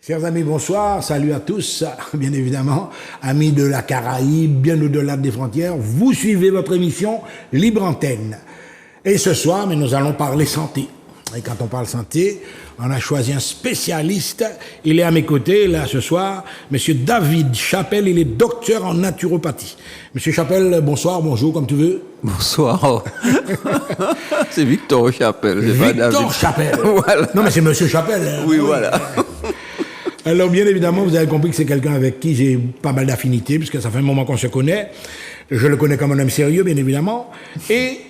Chers amis, bonsoir, salut à tous, bien évidemment, amis de la Caraïbe, bien au-delà des frontières, vous suivez votre émission Libre Antenne. Et ce soir, mais nous allons parler santé. Et quand on parle santé, on a choisi un spécialiste, il est à mes côtés, là, ce soir, Monsieur David Chappelle, il est docteur en naturopathie. Monsieur Chappelle, bonsoir, bonjour, comme tu veux. Bonsoir. C'est Victor Chappelle, c'est pas David. Victor Chappelle. Voilà. Non, mais c'est Monsieur Chappelle. Oui, voilà. Alors, bien évidemment, vous avez compris que c'est quelqu'un avec qui j'ai pas mal d'affinités, puisque ça fait un moment qu'on se connaît. Je le connais comme un homme sérieux, bien évidemment. Et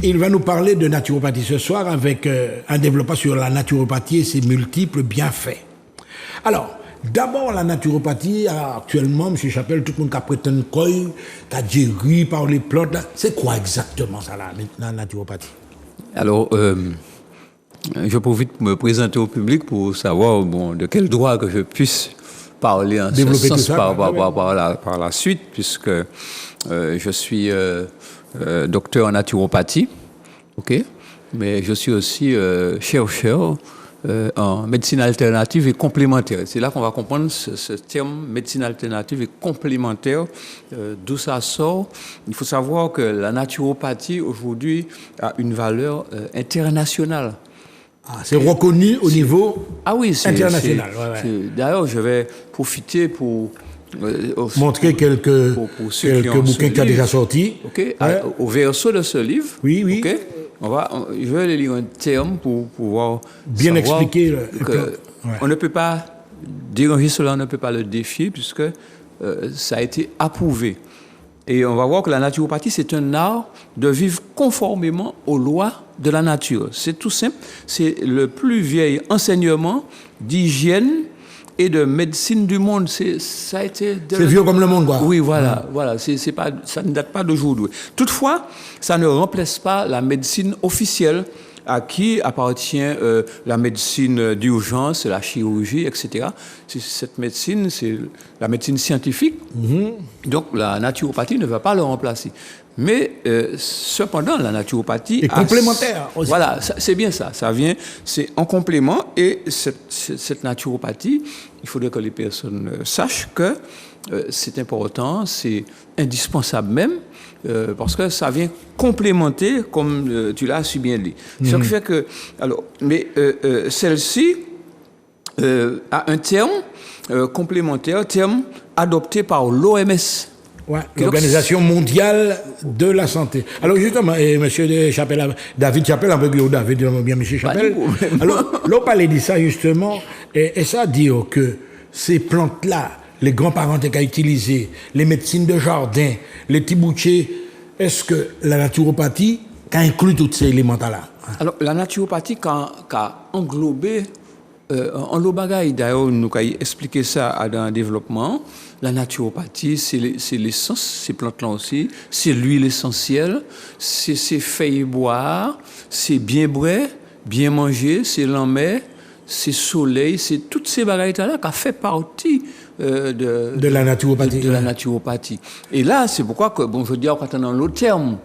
il va nous parler de naturopathie ce soir avec un développement sur la naturopathie et ses multiples bienfaits. Alors, d'abord, la naturopathie, actuellement, M. Chappelle, tout le monde qui a prêté une couille, qui a guéri par les plantes, c'est quoi exactement ça, la naturopathie? Alors, je profite de me présenter au public pour savoir de quel droit que je puisse parler en ce sens par la suite, puisque je suis docteur en naturopathie, ok, mais je suis aussi chercheur en médecine alternative et complémentaire. C'est là qu'on va comprendre ce terme médecine alternative et complémentaire, d'où ça sort. Il faut savoir que la naturopathie aujourd'hui a une valeur internationale. Ah, c'est reconnu au niveau international. D'ailleurs, je vais profiter pour montrer quelques bouquins qui ont déjà sorti. Okay. Ouais. Au verso de ce livre, oui. Okay, je vais lire un terme pour pouvoir bien expliquer. On ne peut pas déranger cela, on ne peut pas le défier puisque ça a été approuvé. Et on va voir que la naturopathie, c'est un art de vivre conformément aux lois de la nature. C'est tout simple. C'est le plus vieil enseignement d'hygiène et de médecine du monde. Ça a été... C'est vieux comme le monde, quoi. Oui, voilà. Ça ne date pas d'aujourd'hui. Toutefois, ça ne remplace pas la médecine officielle à qui appartient la médecine d'urgence, la chirurgie, etc. Cette médecine, c'est la médecine scientifique. Donc, la naturopathie ne va pas le remplacer. Mais cependant, la naturopathie... est complémentaire aussi. Voilà, c'est bien ça. Ça vient, c'est en complément. Et cette naturopathie, il faudrait que les personnes sachent que c'est important, c'est indispensable même, parce que ça vient complémenter, comme tu l'as si bien dit. Ce qui fait que... Alors, mais celle-ci a un terme complémentaire, terme adopté par l'OMS. Ouais, l'Organisation mondiale de la santé. Alors justement, monsieur Chappelle, David Chappelle, un peu David, bien monsieur Chappelle. Alors, l'on parlait de ça justement, et ça dit que ces plantes-là, les grands-parents qui ont utilisé, les médecines de jardin, les petits bouchers, est-ce que la naturopathie a inclus tous ces éléments-là? Alors, la naturopathie a englobé en l'obagaï, d'ailleurs, nous avons expliqué ça dans le développement. La naturopathie, c'est l'essence, ces plantes-là aussi, c'est l'huile essentielle, c'est ces feuilles boire, c'est bien boire, bien manger, c'est l'enmer, c'est soleil, c'est toutes ces bagailles-là qui fait partie de la naturopathie. De la naturopathie. Et là, c'est pourquoi que, je veux dire, on attend l'autre terme.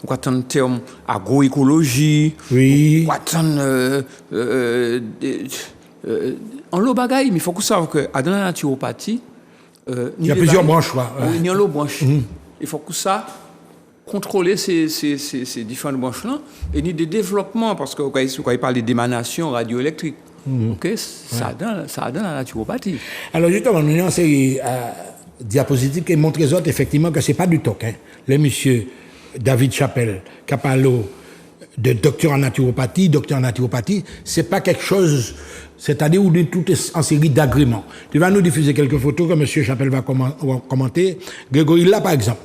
On attend le terme agroécologie. Oui. On attend en l'eau bagaille, mais il faut qu'on sache que dans la naturopathie, il y a plusieurs branches, quoi. Il y a l'eau branche. Il faut que ça contrôler ces différentes branches-là et ni des développements, parce que quand il parle d'émanation radioélectrique, ça a dans la naturopathie. Alors justement, nous avons une série diapositive qui montre les autres, effectivement, que ce n'est pas du toc. Le monsieur David Chappelle, qui a parlé de docteur en naturopathie, c'est pas quelque chose, c'est-à-dire où tout est en série d'agréments. Tu vas nous diffuser quelques photos que M. Chappelle va commenter. Grégory, là, par exemple,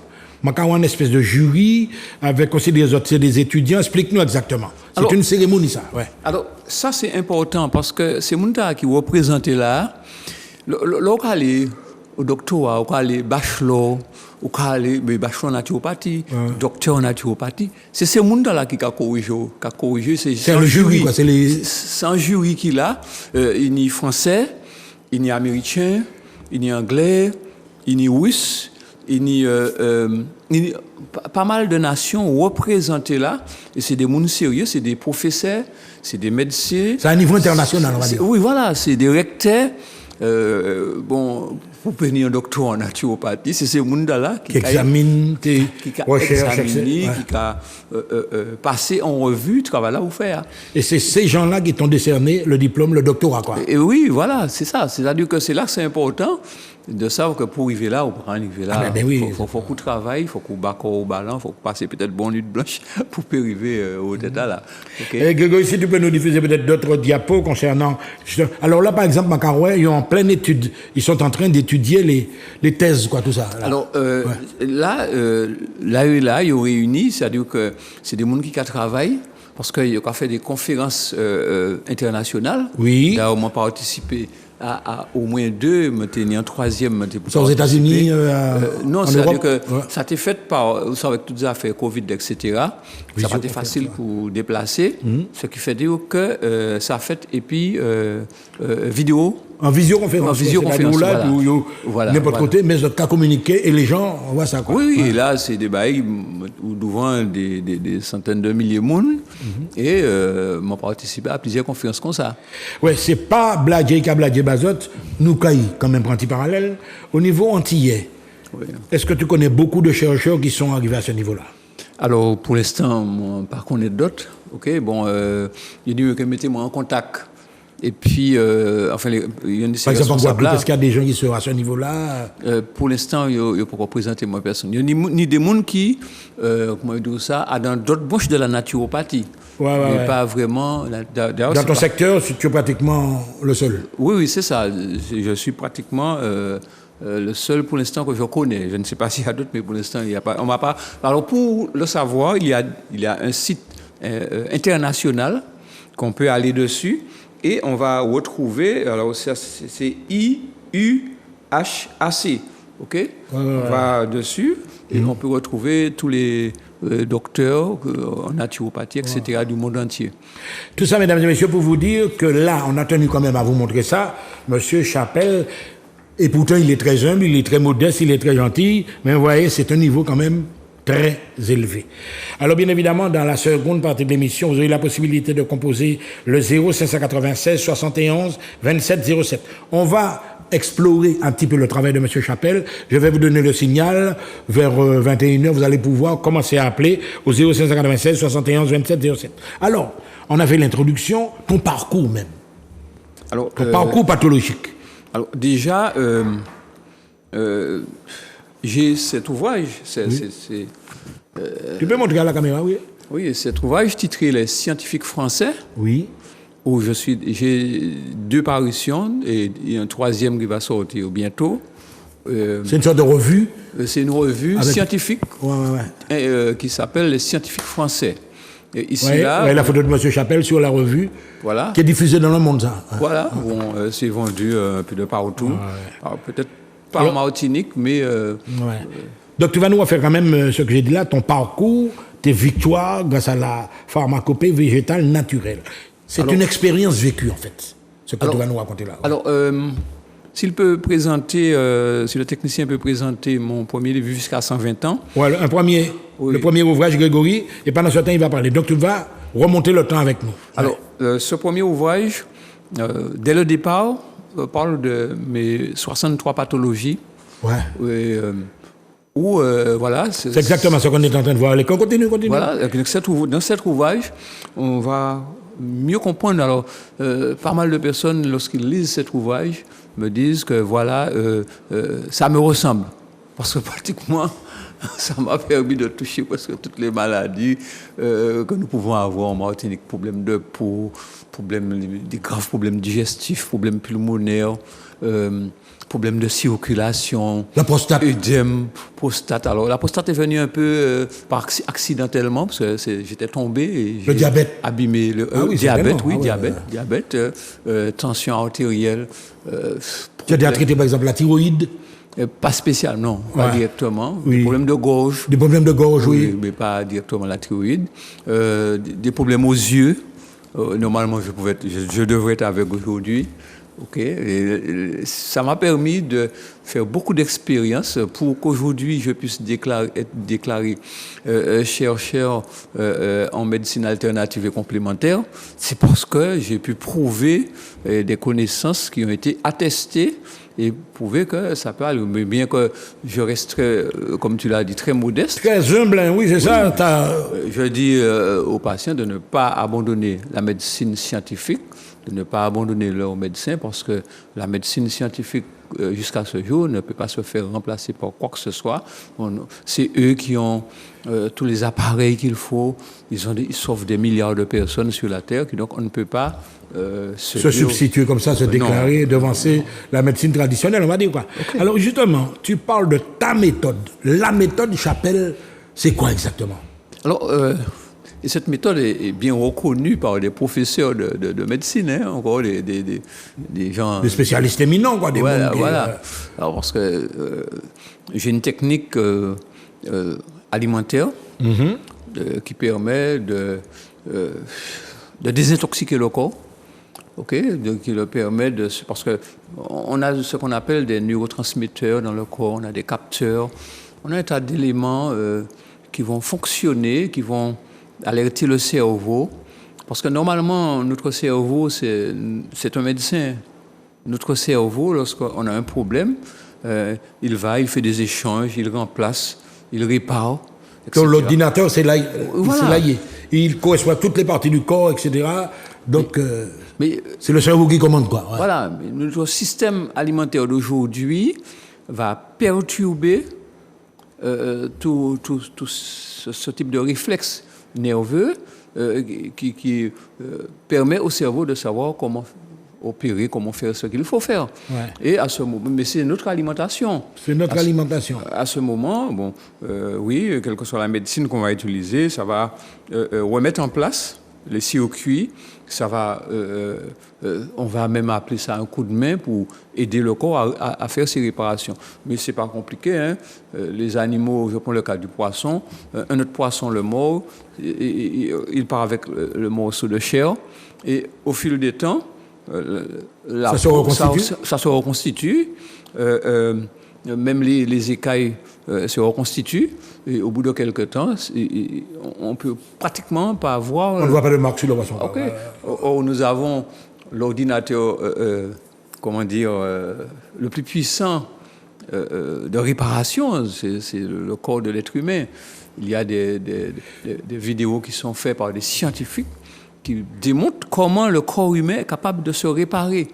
il y a une espèce de jury avec aussi des autres, c'est des étudiants. Explique-nous exactement. C'est une cérémonie, ça. Ouais. Alors, ça, c'est important parce que c'est Mounta qui représente là, le au doctorat, au bachelor, au bachelor en naturopathie, docteur en naturopathie. C'est ce monde-là qui a corrigé. C'est le jury, quoi. C'est un jury qui l'a. Il y a français, il y a américain, il y a anglais, il y a russe, il y a pas mal de nations représentées là. Et c'est des mondes sérieux, c'est des professeurs, c'est des médecins. C'est à un niveau international, on va dire. Oui, voilà, c'est des recteurs. bon, pour venir un docteur en naturopathie, c'est ce monde-là qui examine tes recherches, qui a passé en revue le travail là où faire. Et c'est ces gens-là qui t'ont décerné le diplôme, le doctorat, quoi. Et oui, voilà, c'est ça. C'est-à-dire que c'est là que c'est important de savoir que pour arriver là, ou pour arriver là, faut qu'on travaille, il faut qu'on batte au ballon, il faut passer peut-être bonne nuit blanche pour arriver au détail là. Okay. Et Grégory, si tu peux nous diffuser peut-être d'autres diapos concernant... Alors là, par exemple, Macarouet, ils sont en pleine étude. Ils sont en train d'étudier les thèses, quoi, tout ça. Là. Alors, là, ils ont réuni, c'est-à-dire que c'est des gens qui travaillent, parce qu'ils ont fait des conférences internationales. Oui. Là, on a participé à au moins 2, maintenant en 3e. C'est aux États-Unis, non, c'est-à-dire que ça a été fait avec toutes les affaires Covid, etc. Oui, ça n'a pas été facile pour déplacer, ce qui fait dire que ça a fait, et puis vidéo. En visioconférence. En visioconférence, voilà. N'importe côté, mais le cas communiqué et les gens voient ça. Quoi. Oui, et là, c'est des bails devant des centaines de milliers de monde et m'ont participé à plusieurs conférences comme ça. Oui, c'est pas Bladje Bazot, nous caille quand même prenti parallèle. Au niveau antillais, est-ce que tu connais beaucoup de chercheurs qui sont arrivés à ce niveau-là? Alors, pour l'instant, par contre, d'autres. Ok, bon, il dit que mettez-moi en contact. Et puis, enfin, il y a une par exemple, en Guadeloupe, est-ce qu'il y a des gens qui sont à ce niveau-là? Pour l'instant, il ne peut pas présenter moi personne. Il y a ni des gens qui, comment dire ça, a dans d'autres branches de la naturopathie. Mais pas vraiment. Dans ton secteur, tu es pratiquement le seul. Oui, c'est ça. Je suis pratiquement le seul pour l'instant que je connais. Je ne sais pas s'il y a d'autres, mais pour l'instant, il n'y a pas. On m'a pas. Alors, pour le savoir, il y a un site international qu'on peut aller dessus. Et on va retrouver, alors c'est IUHAC, ok? On va dessus et on peut retrouver tous les docteurs en naturopathie, etc. du monde entier. Tout ça, mesdames et messieurs, pour vous dire que là, on a tenu quand même à vous montrer ça. Monsieur Chapelle, et pourtant il est très humble, il est très modeste, il est très gentil, mais vous voyez, c'est un niveau quand même très élevé. Alors bien évidemment, dans la seconde partie de l'émission, vous avez la possibilité de composer le 0596 71 27 07. On va explorer un petit peu le travail de M. Chapelle. Je vais vous donner le signal. Vers 21h, vous allez pouvoir commencer à appeler au 0596 71 27 07. Alors, on a fait l'introduction, ton parcours même. Alors, ton parcours pathologique. Alors déjà... j'ai cet ouvrage. Tu peux montrer à la caméra, oui? Oui, cet ouvrage titré Les scientifiques français. Oui. Où j'ai 2 parutions et un 3e qui va sortir bientôt. C'est une sorte de revue? C'est une revue scientifique qui s'appelle Les scientifiques français. Et ici, la photo de M. Chapelle sur la revue, voilà, qui est diffusée dans le monde, ça. Voilà, bon, c'est vendu un peu de partout. Alors, peut-être pas en Martinique, mais... Donc, tu vas nous faire quand même ce que j'ai dit là, ton parcours, tes victoires grâce à la pharmacopée végétale naturelle. C'est une expérience vécue, en fait, ce que tu vas nous raconter là. Alors, s'il peut présenter, si le technicien peut présenter mon premier livre jusqu'à 120 ans. Ouais, le premier ouvrage, Grégory, et pendant ce temps, il va parler. Donc, tu vas remonter le temps avec nous. Alors, ce premier ouvrage, dès le départ, parle de mes 63 pathologies. Ouais. Voilà. C'est exactement ce qu'on est en train de voir. Allez, continue. Voilà, dans cet ouvrage, on va mieux comprendre. Alors, pas mal de personnes, lorsqu'ils lisent cet ouvrage, me disent que voilà, ça me ressemble. Parce que pratiquement, ça m'a permis de toucher presque toutes les maladies que nous pouvons avoir en Martinique. Problèmes de peau, des graves problèmes digestifs, problèmes pulmonaires, problèmes de circulation. La prostate. Œdème, prostate. Alors, la prostate est venue un peu accidentellement, parce que j'étais tombé et le diabète. Abîmé le diabète, diabète, tension artérielle. Tu as déjà traité, par exemple, la thyroïde? Pas spécialement, pas directement. Des problèmes de gorge. Des problèmes de gorge, oui. Mais pas directement la thyroïde. Des problèmes aux yeux. Normalement, je devrais être avec aujourd'hui. OK? Et ça m'a permis de faire beaucoup d'expériences pour qu'aujourd'hui je puisse être déclaré chercheur en médecine alternative et complémentaire. C'est parce que j'ai pu prouver des connaissances qui ont été attestées et prouver que ça peut aller. Mais bien que je reste, comme tu l'as dit, très modeste. Très humble, hein, oui, c'est ça. Je dis aux patients de ne pas abandonner la médecine scientifique, de ne pas abandonner leurs médecins, parce que la médecine scientifique, jusqu'à ce jour, ne peut pas se faire remplacer par quoi que ce soit. C'est eux qui ont tous les appareils qu'il faut. Ils sauvent des milliards de personnes sur la Terre, donc on ne peut pas se substituer comme ça, se déclarer, devancer la médecine traditionnelle, on va dire quoi. Okay. Alors justement, tu parles de ta méthode. La méthode Chapelle, c'est quoi exactement? Alors, et cette méthode est bien reconnue par des professeurs de médecine, hein, encore des gens... Des spécialistes éminents, quoi. Voilà. Alors, parce que j'ai une technique alimentaire qui permet de désintoxiquer le corps. OK, donc qui le permet parce que on a ce qu'on appelle des neurotransmetteurs dans le corps, on a des capteurs, on a un tas d'éléments qui vont fonctionner, qui vont alerter le cerveau, parce que normalement notre cerveau c'est un médecin. Notre cerveau, lorsqu'on a un problème, il fait des échanges, il remplace, il répare. Donc l'ordinateur c'est là, voilà. Il correspond à toutes les parties du corps, etc. Donc c'est le cerveau qui commande, quoi. Ouais. Voilà, notre système alimentaire d'aujourd'hui va perturber tout ce type de réflexe nerveux qui permet au cerveau de savoir comment opérer, comment faire ce qu'il faut faire. Ouais. Et à ce moment, mais c'est notre alimentation. C'est notre alimentation. À ce moment, oui, quelle que soit la médecine qu'on va utiliser, ça va remettre en place les circuits. Ça va, on va même appeler ça un coup de main pour aider le corps à faire ses réparations. Mais c'est pas compliqué, hein. Les animaux, je prends le cas du poisson, un autre poisson le mord, il part avec le morceau de chair, et au fil des temps, ça se reconstitue. Même les écailles se reconstituent, et au bout de quelques temps, on peut pratiquement pas voir... On ne voit pas de marque sur le poisson. Okay. Or, nous avons l'ordinateur, le plus puissant de réparation, c'est le corps de l'être humain. Il y a des vidéos qui sont faites par des scientifiques qui démontrent comment le corps humain est capable de se réparer.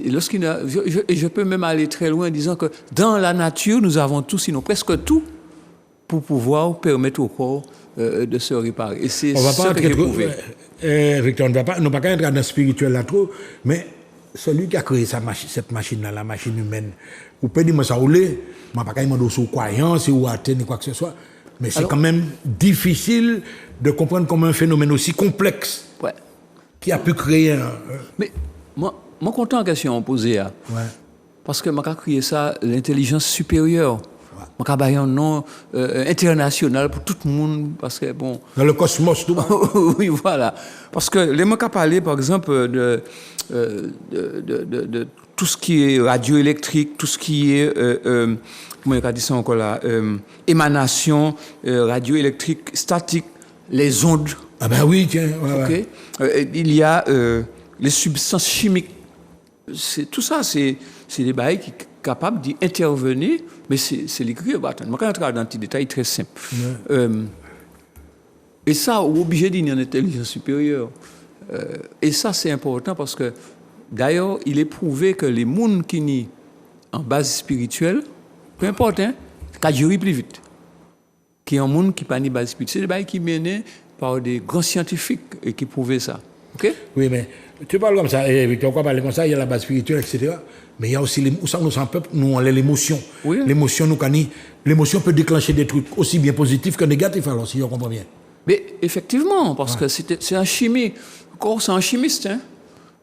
Et je peux même aller très loin en disant que dans la nature, nous avons tout, sinon presque tout, pour pouvoir permettre au corps de se réparer. Et c'est ça que j'ai prouvé. Victor, on ne va pas entrer dans le spirituel là trop, mais celui qui a créé cette machine-là, la machine humaine, vous pouvez dire que ça roule, je ne vais pas demander sous croyance ou atteindre quoi que ce soit, mais c'est quand même difficile de comprendre comment un phénomène aussi complexe qui a pu créer un... Mais moi content la question posée, parce que je créé ça, l'intelligence supérieure. Je créé un nom international pour tout le monde, parce que bon... Dans le cosmos, tout. Oui, voilà. Parce que les mots qu'a parlé, par exemple, de tout ce qui est radioélectrique, tout ce qui est... comment on dit ça encore là, émanation radioélectrique statique, les ondes. Ah ben oui, tiens. Okay. Il y a les substances chimiques. Tout ça, c'est des bails qui sont capables d'intervenir, mais c'est l'écrit. Je vais entrer dans des détails très simples. Et ça, on est obligé d'une intelligence supérieure. Et ça, c'est important parce que, d'ailleurs, il est prouvé que les gens qui sont en base spirituelle, peu importe, qu'à gérer plus vite. Qui est un monde qui n'a pas de base spirituelle. C'est des bails qui menés par des grands scientifiques et qui prouvaient ça. Okay? Oui, mais tu parles comme ça, Victor, on parle comme ça, il y a la base spirituelle, etc. Mais il y a aussi nous, l'émotion. Oui. L'émotion peut déclencher des trucs aussi bien positifs que négatifs, alors, si on comprend bien. Mais effectivement, parce que c'est un chimie. Encore, c'est un chimiste, hein.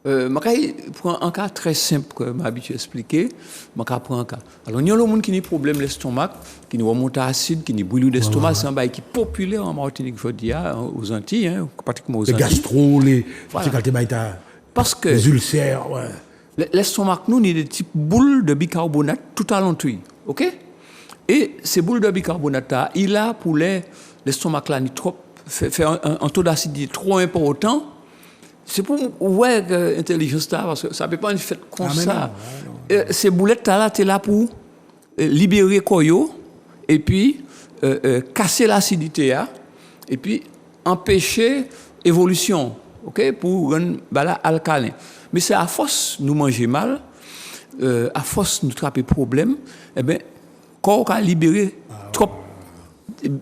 Pour un cas très simple que je habitué à expliquer, je prends un cas. Alors, il y a le monde qui a des problèmes de l'estomac, qui a remonte acide, qui a brûlure d'estomac, c'est un bail qui est populaire en Martinique, je dis, aux Antilles, pratiquement aux Antilles. Les gastro, voilà. les ulcères, L'estomac, nous, il y a des types boules de bicarbonate tout alentour. OK? Et ces boules de bicarbonate, il a pour l'estomac là, fait un taux d'acidité trop important. C'est pour ouais que l'intelligence parce que ça peut pas être fait comme ça. Non. Ces boulettes là, tu es là pour libérer koyo et puis casser l'acidité et puis empêcher évolution, OK, pour rendre bala alcalin. Mais c'est à force nous manger mal, à force nous attraper problème, eh ben corps a libéré trop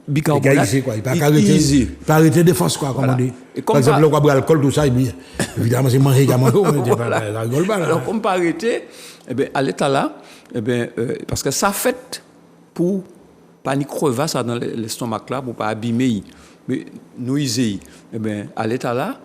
bicarbonate. Il pas arrêter de force quoi, comme on dit. Par exemple, le boire l'alcool tout ça évidemment c'est manger également ça rigole pas. Alors comme pas arrêter, eh ben à l'état là, eh ben parce que ça fait pour pas ni crevasse dans l'estomac là pour pas abîmer mais nuiser. Eh ben à l'état là,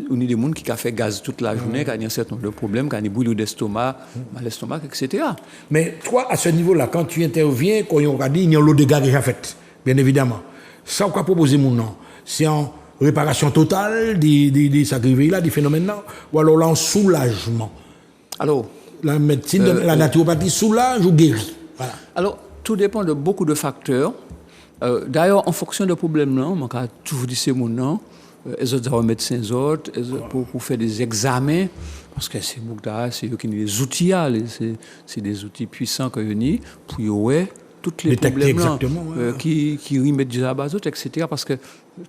on a des gens qui a fait gaz toute la journée, qui a un certain nombre de problèmes, qui a des bouillies d'estomac, mal estomac, etc. Mais toi, à ce niveau-là, quand tu interviens, quand on a dit, il y a l'eau de gaz déjà faite, bien évidemment. Ça, on va proposer mon nom. C'est en réparation totale des sacrifices là, des phénomènes là, ou alors là, en soulagement. Alors, la médecine, la naturopathie soulage ou guérit. Voilà. Alors, tout dépend de beaucoup de facteurs. D'ailleurs, en fonction des problèmes là, on a toujours dit c'est mon nom. Les autres médecins autres pour faire des examens parce que c'est eux qui ont des outils c'est des outils puissants que nous pour ouais tous les problèmes là, qui remettent des abazotes etc. parce que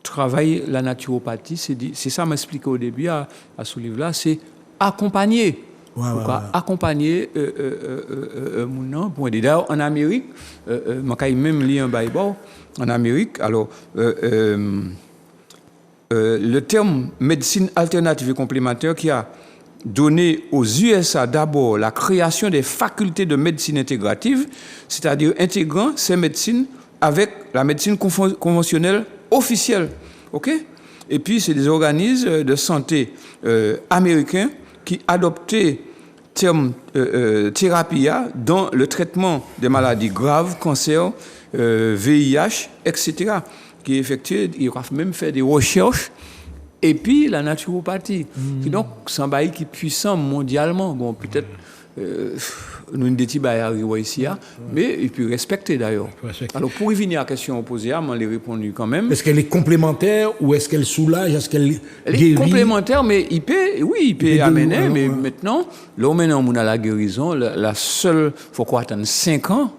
travail la naturopathie c'est ça m'expliquait au début à ce livre là c'est accompagner accompagner mon nom pour d'ailleurs en Amérique j'ai même lu un Bible en Amérique alors le terme médecine alternative et complémentaire qui a donné aux USA d'abord la création des facultés de médecine intégrative, c'est-à-dire intégrant ces médecines avec la médecine conventionnelle officielle. OK? Et puis, c'est des organismes de santé américains qui adoptaient terme thérapie dans le traitement des maladies graves, cancer, VIH, etc., qui effectue, il va même faire des recherches, et puis la naturopathie, qui donc c'est un bail qui est puissant mondialement. Bon, peut-être nous avons des petits bails ici, mais il peut respecter d'ailleurs. Alors pour y venir à la question opposée, on l'a répondu quand même. Est-ce qu'elle est complémentaire ou est-ce qu'elle soulage, est-ce qu'elle guérit? Elle est complémentaire, mais il peut amener, mais maintenant, là maintenant on a la guérison, la seule, il faut qu'on attende 5 ans.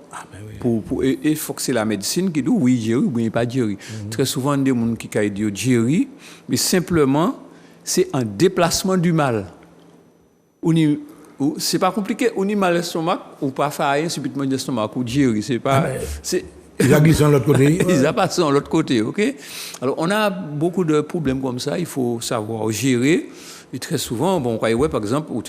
Et il faut que c'est la médecine qui dit oui, guéri, ou bien pas guéri. Très souvent, il y a des gens qui disent guéri, mais simplement, c'est un déplacement du mal. C'est pas compliqué. On a mal l'estomac, ou pas faire rien subitement l'estomac, ou guéri. C'est pas. Ils a glissé de l'autre côté. Ils a passé de l'autre côté, OK? Alors, on a beaucoup de problèmes comme ça. Il faut savoir gérer. Et très souvent, bon, ouais, par exemple, on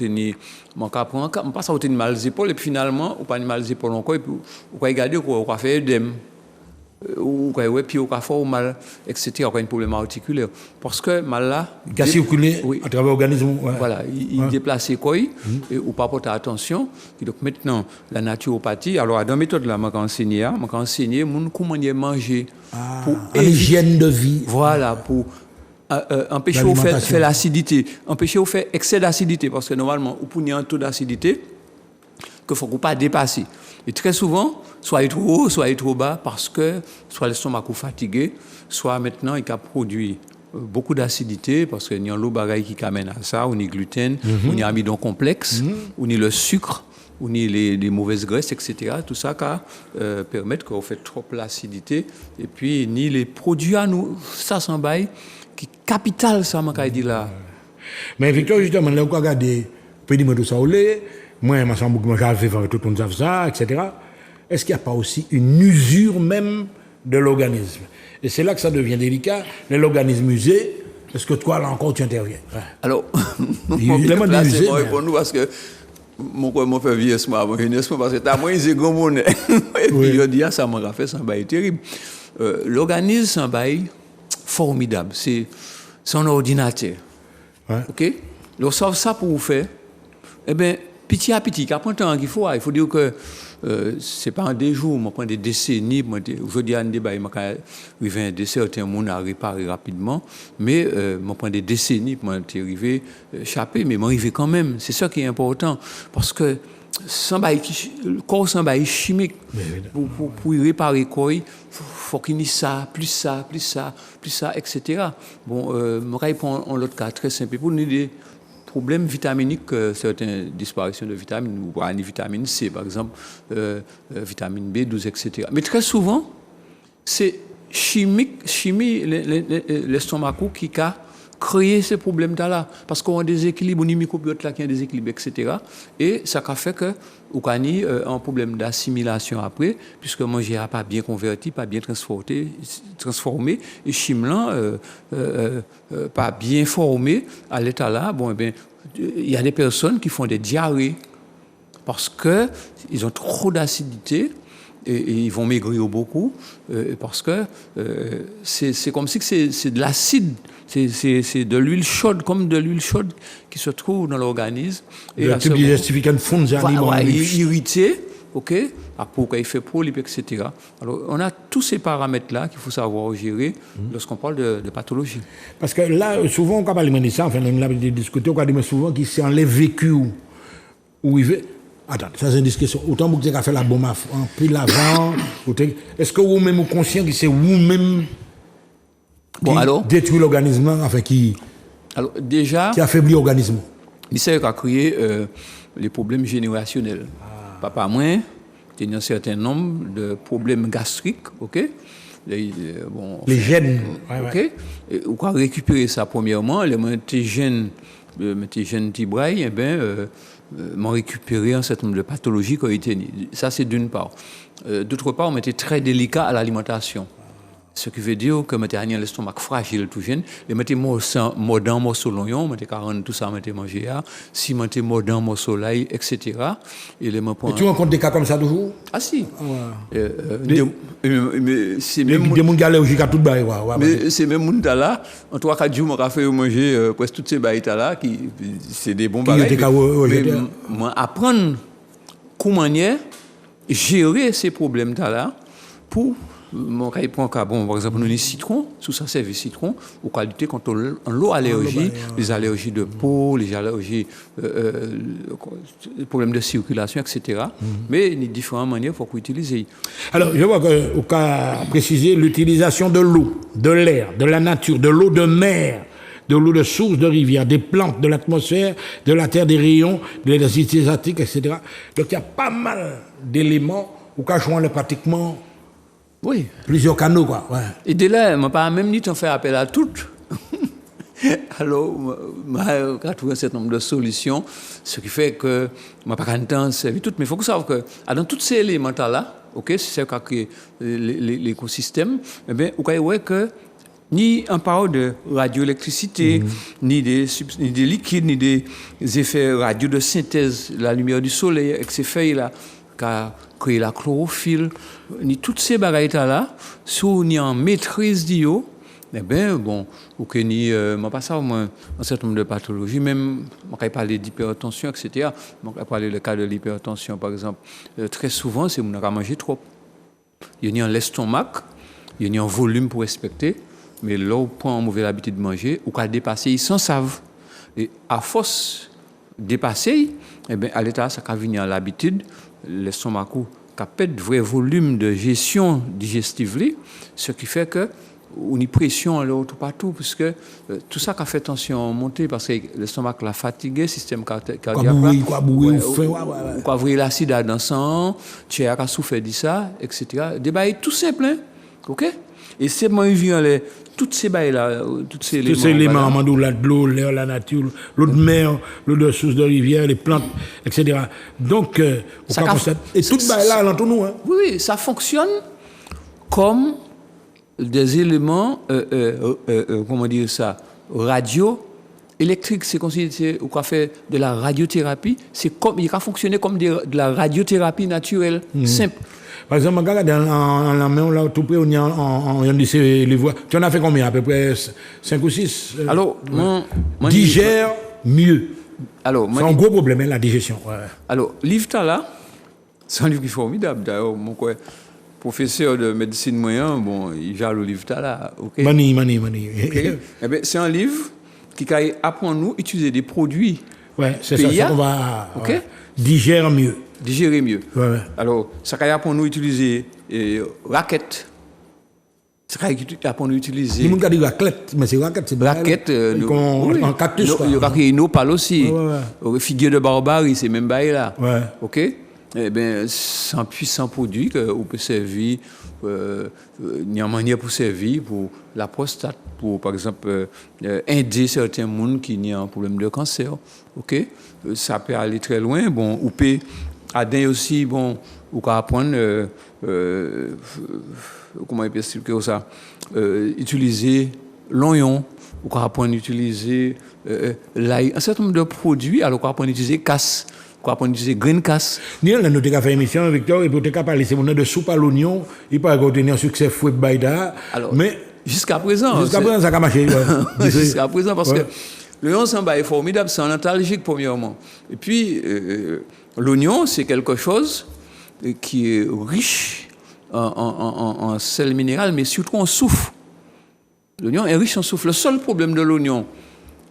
passe à tenir mal les épaules, et puis finalement, on pas mal les épaules encore, et puis on va regarder, on va faire œdème, ou puis on va faire mal, etc. On a un problème articulaire. Parce que mal là. Il a circulé à travers l'organisme. Ouais. Voilà, il déplace quoi, et ou pas porter attention. Et donc maintenant, la naturopathie, alors dans la méthode là, je vais enseigner comment manger. Pour l'hygiène de vie. Voilà, pour. Empêcher au fait l'acidité, empêcher au fait excès d'acidité, parce que normalement, pour y a un taux d'acidité qu'il ne faut pas dépasser. Et très souvent, soit il est trop haut, soit il est trop bas, parce que soit l'estomac est fatigué, soit maintenant il a produit beaucoup d'acidité, parce qu'il y a l'eau bagaille qui amène à ça, on y a gluten, on y a amidon complexe, on y a le sucre, on y a les mauvaises graisses, etc. Tout ça qui permet qu'on fait trop l'acidité, et puis ni les produits à nous, ça s'en baille, qui capital ça m'a dit là. Mais Victor justement là on regarde petit tout ça moi ma semble que j'ai fait tout le monde ça etc. Est-ce qu'il n'y a pas aussi une usure même de l'organisme? Et c'est là que ça devient délicat. L'organisme usé, est-ce que toi là encore tu interviens? Alors là c'est bon pour nous parce que mon fait vieillissement parce que t'as moins c'est grand monnaie. Et puis je dis ça m'a fait ça bail terrible. L'organisme c'est un bail formidable, c'est un ordinateur. OK? Donc ça pour vous faire, eh bien petit à petit, qu'après temps qu'il faut, il faut dire que c'est pas en des jours, on prend des décennies. Aujourd'hui, il y a un débat, il y a certains gens à réparer rapidement, mais on prend des décennies pour arriver à échapper, mais m'arriver quand même. C'est ça qui est important, parce que le corps sans bail chimique, pour y réparer quoi, il faut qu'il y ait ça, plus ça, plus ça, plus ça, etc. Bon, je vais prendre l'autre cas très simple. Pour nous des problèmes vitaminiques, certaines disparitions de vitamines, ou une vitamine C, par exemple, vitamine B12, etc. Mais très souvent, c'est chimie, l'estomac qui a créé ces problèmes-là. Parce qu'on a des équilibres, on a des microbiotes là qui ont des équilibres, etc. Et ça a fait que on a un problème d'assimilation après, puisque manger n'a pas bien converti, pas bien transformé, et chimlan pas bien formé à l'état là. Bon, eh bien, il y a des personnes qui font des diarrhées parce que ils ont trop d'acidité. Et ils vont maigrir beaucoup parce que c'est comme si c'est de l'acide, c'est de l'huile chaude, comme de l'huile chaude qui se trouve dans l'organisme. Et le tube digestif qui fond irrité, ok, pourquoi il fait polype, etc. Alors on a tous ces paramètres-là qu'il faut savoir gérer lorsqu'on parle de pathologie. Parce que là, souvent, on parle de ça, enfin, on l'a discuté, on dit souvent qu'il s'est enlevé vécu où il veut. Attends, ça c'est une discussion. Autant que tu as fait la bombe en pile avant, est-ce que vous-même vous conscient que c'est vous-même qui détruit l'organisme, enfin qui affaiblit l'organisme? Il s'est créé les problèmes générationnels. Papa, moi, il y a un certain nombre de problèmes gastriques, ok? Les gènes. Ok? On va récupérer ça premièrement. Les gènes tibrailles, eh bien, m'ont récupéré un certain nombre de pathologies qui ont été. Ça, c'est d'une part. D'autre part, on était très délicat à l'alimentation. Ce qui veut dire que j'étais un l'estomac fragile tout jeune. Je m'étais mordant morceau l'oignon, je m'étais 40 tout ça, m'étais mangé là. Si m'étais mordant morceau l'ail, etc. Et tu rencontres des cas comme ça toujours? Ah si. C'est même des gens qui allergiques à tout bail. Mais c'est même gens là. En 3-4 jours, on a fait manger presque toutes ces bails là qui c'est des bons bagages. Mais moi apprendre comment gérer ces problèmes là pour mon cas, par exemple, nous les citrons, sous ça servi citron, ou qualité contre l'eau allergie, les allergies de peau, les allergies, les problèmes de circulation, etc. Mais il y a différentes manières pour utiliser. Alors, je vois qu'au cas précisé, l'utilisation de l'eau, de l'air, de la nature, de l'eau de mer, de l'eau de source, de rivière, des plantes, de l'atmosphère, de la terre, des rayons, de l'électricité statique, etc. Donc, il y a pas mal d'éléments au cas où on est pratiquement. Oui. Plusieurs canaux, quoi. Ouais. Et de là, je n'ai pas même dit qu'on fait appel à toutes. Alors, j'ai trouvé un certain nombre de solutions, ce qui fait que je n'ai pas de temps servi toutes. Mais il faut que vous sachiez que dans tous ces éléments-là, okay, c'est ce qui a créé l'écosystème, eh bien, vous voyez que ni un parole de radioélectricité, ni des liquides, ni des effets radio de synthèse, la lumière du soleil, avec ces feuilles-là, qui a créé la chlorophylle, ni toutes ces bagailles-là, si on est en maîtrise d'IO, eh bien, bon, ou que ni, pas ça, un certain nombre de pathologies, même, on peut parler d'hypertension, etc. On peut parler le cas de l'hypertension, par exemple. Très souvent, c'est qu'on a mangé trop. Il y a un l'estomac, il y a un volume pour respecter, mais là, on prend une mauvaise habitude de manger, ou qu'à dépasser, ils s'en savent. Et à force de dépasser, eh bien, à l'état, ça va venir à l'habitude, l'estomac qui a pas de vrai volume de gestion digestive, ce qui fait que on a une pression l'autre partout, parce que tout ça qui a fait tension monter, parce que l'estomac l'a fatigué, le système cardiaque. Quoi ouvrir l'acide dans le sang, tu as souffert de ça, etc. Des bails tout simples, hein? Ok? Et c'est moi qui viens toutes ces bails-là, tous ces éléments, l'eau, l'air, la nature, l'eau de mer, l'eau de source de rivière, les plantes, etc. Donc, et tout bail-là, l'entour nous. Hein. Oui, ça fonctionne comme des éléments, comment dire ça, radio électrique. C'est considéré, ou qu'on fait de la radiothérapie, il a fonctionné comme de la radiothérapie naturelle, simple. Par exemple, regarde dans la main, là, tout près, on y a les voies. Tu en as fait combien? À peu près 5 ou 6 Alors, digère mieux. Alors, c'est un gros problème, la digestion. Ouais. Alors, livre là, c'est un livre qui est formidable. D'ailleurs, mon professeur de médecine moyen, bon, il gère le livre là. Okay? Mani. Okay? Eh bien, c'est un livre qui apprend nous à utiliser des produits. Ouais, c'est ça qu'on va okay? Digérer mieux. Ouais. Alors, ça apprend nous à utiliser raquettes. Ça apprend nous à utiliser. Il y a des raclettes, mais c'est raquettes, c'est raquettes. En cactus. Il y a nos parle aussi. Figure de barbarie, c'est même bail là. Ouais. OK? Eh bien, c'est un puissant produit qu'on peut servir, il y a une manière pour servir pour la prostate, pour, par exemple, aider certains gens qui ont un problème de cancer. OK? Ça peut aller très loin. Bon, ou peut aider aussi, bon, ou peut apprendre, comment il peut expliquer ça? Utiliser l'oignon, ou peut apprendre à utiliser l'ail, un certain nombre de produits, alors qu'on apprendre à utiliser casse. Quoi pour utiliser green casse. Nous avons fait une émission, Victor, et pour te parler, c'est mon de soupe à l'oignon, il peut avoir un succès fouet baïda. Mais jusqu'à présent, ça a marché. Jusqu'à présent, parce que l'oignon, c'est formidable, c'est nostalgique, premièrement. Et puis, l'oignon, c'est quelque chose qui est riche en sel minéral, mais surtout en soufre. L'oignon est riche en soufre. Le seul problème de l'oignon,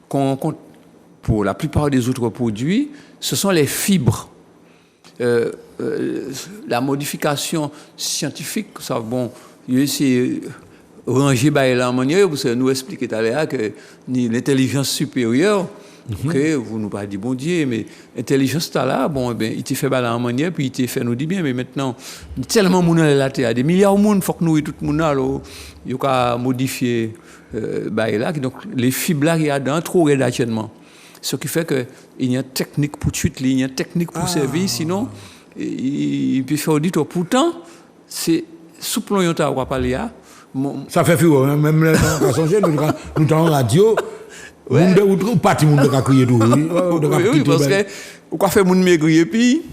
pour la plupart des autres produits, ce sont les fibres. La modification scientifique, ça, bon, c'est ranger la manière, vous nous expliquer tout à l'heure que l'intelligence supérieure, que vous nous parlez dit bon Dieu, mais l'intelligence là, bon, ben, il te fait la manière, puis il te fait nous dire bien, mais maintenant, tellement de monde là, il y a des milliards de monde, il faut que nous, tout le monde, alors, il y a modifier là, donc les fibres là, il y a dans trop rédactionnement. Ce qui fait qu'il y a une technique pour tuer, il y a une technique pour servir, sinon, il peut faire audit. Pourtant, c'est sous plomb, on va parler là. Ça fait fureur, même les gens, nous en radio, ou parti, nous devons crier tout. Oui, parce que, on va faire mon maigrir, puis.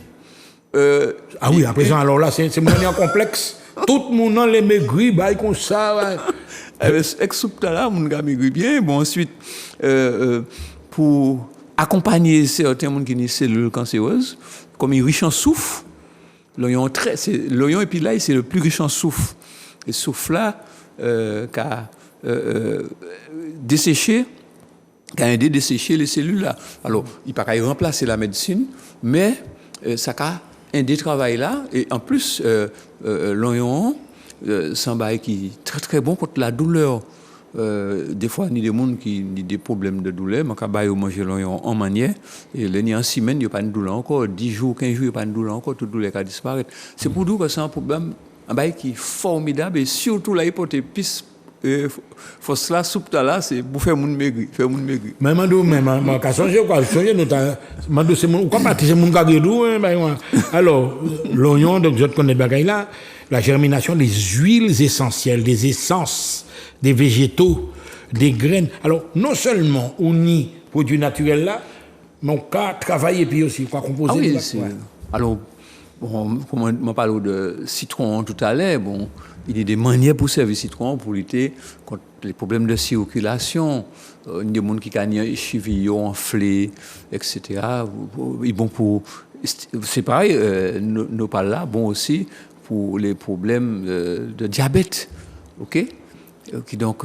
Ah oui, à présent, alors là, c'est un complexe. Tout le monde a les maigris, bah, comme ça. Avec soupe là, mon gars maigrit bien. Bon, ensuite, pour accompagner certains gens qui ont des cellules cancéreuses, comme il est riche en soufre, l'oignon et puis là, c'est le plus riche en soufre. Et soufre là, qui a desséché, qui a aidé à dessécher les cellules là. Alors, il ne peut pas remplacer la médecine, mais ça a aidé à travailler là. Et en plus, l'oignon, c'est un bail qui est très très bon contre la douleur. Des fois, il y a des gens qui ont des problèmes de douleur, mais quand ils mangent l'oignon en manière, et en 6 semaines, il n'y a pas de douleur encore, 10 jours, 15 jours, il n'y a pas de douleur encore, toute douleur qui disparaît. C'est pour dire que c'est un problème, un bail qui est formidable, et surtout la hypothèse, faut cela, soupe là, c'est pour faire mon maigri, Mais je quand changer quoi, c'est mon quoi partir c'est mon gagedou alors l'oignon donc je connais bagaille là, la germination des huiles essentielles, des essences, des végétaux, des graines. Alors non seulement on y produit naturel là, mais on peut travailler puis aussi quoi composer. Alors bon, comme on parle de citron tout à l'heure, bon, il y a des manières pour servir citron pour lutter contre les problèmes de circulation. Il y a des gens qui ont des chevilles enflées, etc. Bon pour, c'est pareil, nous parlons là, bon aussi pour les problèmes de diabète. OK? Donc,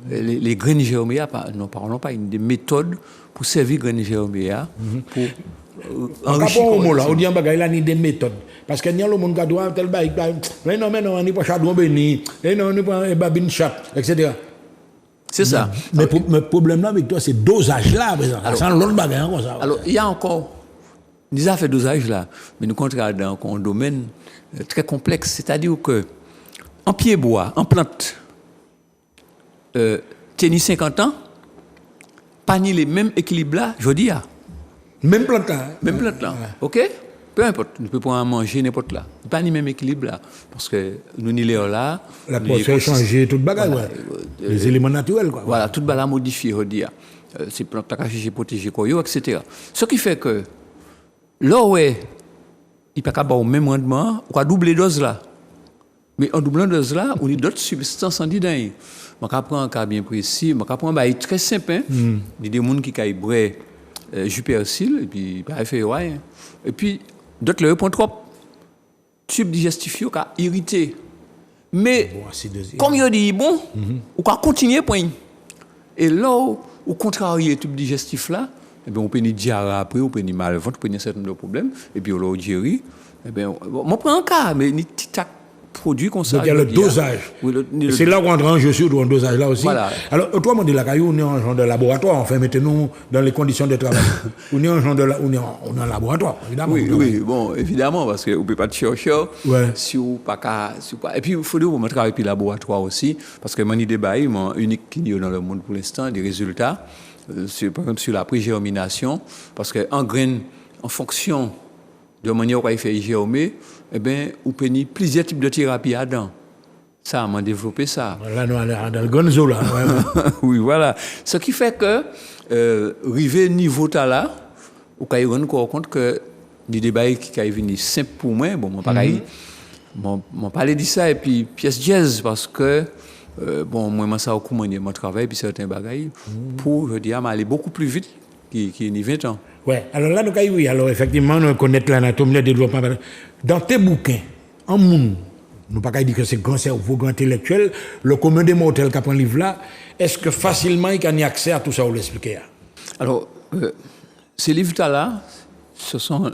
les graines germéa, nous parlons pas, il y a des méthodes pour servir les graines germéa. En rapport au mot là, on dit qu'il y a des méthodes. Parce qu'il y a le monde qui doit tel bail, mais non, on n'est pas chadouan béni, on n'est pas babine chat, etc. C'est ça. Mais le problème là avec toi, c'est dosage là, sans l'autre bagaille comme ça. Alors, il y a encore des affaires de dosage là, mais nous contrairement dans un domaine très complexe, c'est-à-dire que en pied bois, en plante, tenir 50 ans, pas ni les mêmes équilibres là, je dis. Même plante là. Même plante là, ok? Peu importe, nous pouvons pas manger n'importe là. Pas ni même équilibre là, parce que nous n'y sommes là. La poisson changer toute bagaille, voilà, les éléments naturels quoi. Voilà, toute bagaille modifiée, je dis. Ces plantes là qui protéger quoi, etc. Ce qui fait que là où il n'y a pas au même rendement, on va doubler dose là. Mais en doublant dose là, on a d'autres substances en dedans. Je vais prendre un cas bien précis, je vais prendre un bail très simple. Il y a des gens qui boivent jus persil, et puis pas fait rien. Et puis, d'autres le point trop, tube digestif, il a irrité. Mais, comme il dit, bon, on va continuer, point. Et là, au contraire, le tube digestif là, eh bien, on peut ni diarrhée après, on peut ni mal ventre, on peut ni un certain nombre de problèmes, et puis on l'a digéré. Eh bien, on prend un cas, mais ni petit produit comme ça. Donc il y a le dosage. Oui, c'est là où on rentre en jeu sur le dosage là aussi. Voilà. Alors, autrement dit, la caillou, on est en genre de laboratoire, enfin, mettez-nous dans les conditions de travail. On est en genre de on est en laboratoire, évidemment. Oui, bon, évidemment, parce que vous ne pouvez pas te chercher si vous pas. Et puis, il faut dire, vous travailler puis laboratoire aussi, parce que mon idée est unique qui est dans le monde pour l'instant, des résultats, par exemple sur la pré-germination, parce qu'en graine, en fonction de la manière où il fait germer, eh bien, vous prenez plusieurs types de thérapies à-dedans. Ça, on a développé ça. Là, nous, dans le gonzo, là. Ouais. Oui, voilà. Ce qui fait que, arrivé niveau là, vous pouvez rendre compte que les débats qui sont venus simple pour moi, bon, moi, parler de ça, et puis pièce jazz, parce que, bon, moi, ça a commandé mon travail, puis certains bagailles, pour, je dis, aller beaucoup plus vite qu'il y a 20 ans. Oui, alors là, oui, alors effectivement, nous connaissons l'anatomie, le développement. Dans tes bouquins, en monde, nous ne pouvons pas dire que c'est grand cerveau, grand intellectuel, le commun des mortels qui apprend le livre là, est-ce que facilement il y a accès à tout ça, vous l'expliquez? Alors, ces livres-là, ce sont,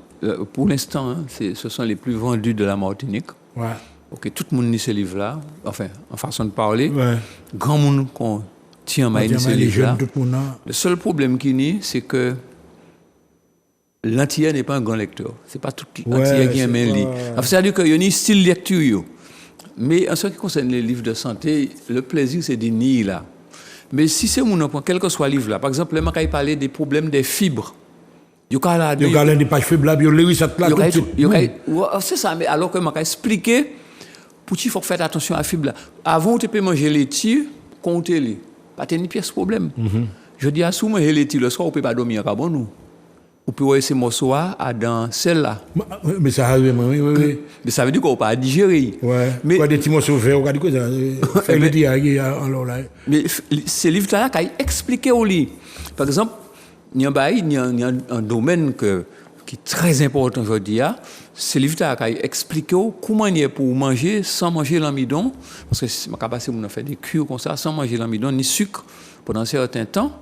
pour l'instant, ce sont les plus vendus de la Martinique. Ouais. Ok, tout le monde lit ces livres-là, enfin, en façon de parler. Ouais. Grand monde qu'on tient à lire ces livres-là. Le seul problème qu'il y a, c'est que l'antillais n'est pas un grand lecteur. C'est pas tout l'antillais qui aime lire. C'est-à-dire qu'il y a un style de lecture. Mais en ce qui concerne les livres de santé, le plaisir, c'est de nier là. Mais si c'est mon point, quel que soit le livre là, par exemple, le macaille parlait des problèmes des fibres. Il y a des pages fibres là, c'est ça, mais alors que macaille expliquer, pour il faut faire attention à la fibre là. Avant, tu peux manger les tirs, compter les. Pas de pièce problème. Je dis à sous manger les tirs le soir, on ne peut pas dormir à bon nous. On peut voir ces morceaux dans celle-là. Mais ça arrive, oui. Mais ça veut dire qu'on ne peut pas digérer. Ouais. Mais des petits morceaux verts, on va dire ça. Mais ces livres-là, qui expliquent au lit. Par exemple, il y a un domaine qui est très important aujourd'hui. Ces livres-là, qui expliquent comment il est pour manger sans manger l'amidon. Parce que je capacité de faire des cures comme ça, sans manger l'amidon ni sucre pendant un certain temps,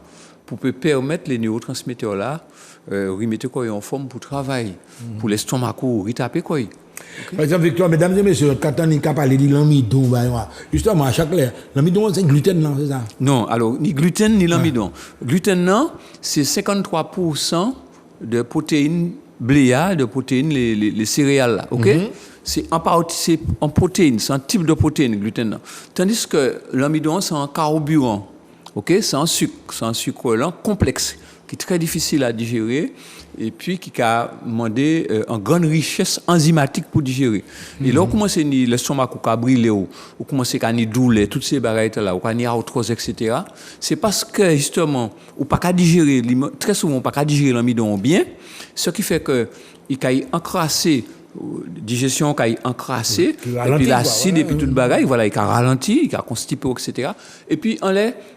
pour permettre les neurotransmetteurs-là remettre quoi en forme pour travail, pour l'estomac, retaper quoi. Okay. Par exemple, Victor, mesdames et messieurs, quand on est capable de dire l'amidon, justement, à chaque l'air, l'amidon, c'est gluten, non, c'est ça? Non, alors, ni gluten, ni l'amidon. Gluten, non, c'est 53% de protéines bléa, de protéines, les céréales, là, ok? C'est en protéines, c'est un type de protéines, gluten, non. Tandis que l'amidon, c'est un carburant, ok? C'est un sucre lent complexe, qui est très difficile à digérer et puis qui a demandé une grande richesse enzymatique pour digérer. Et là, on commence à l'estomac qui a brûlé, on commence à douleur, toutes ces barrières-là, on a arthrose, etc. C'est parce que, justement, on ne peut pas digérer, très souvent, on ne peut pas digérer l'amidon bien, ce qui fait qu'il a encrassé, digestion qui a encrassé, et puis l'acide, et puis toute bagaille, voilà, il a ralenti, il a constipé, etc. Et puis,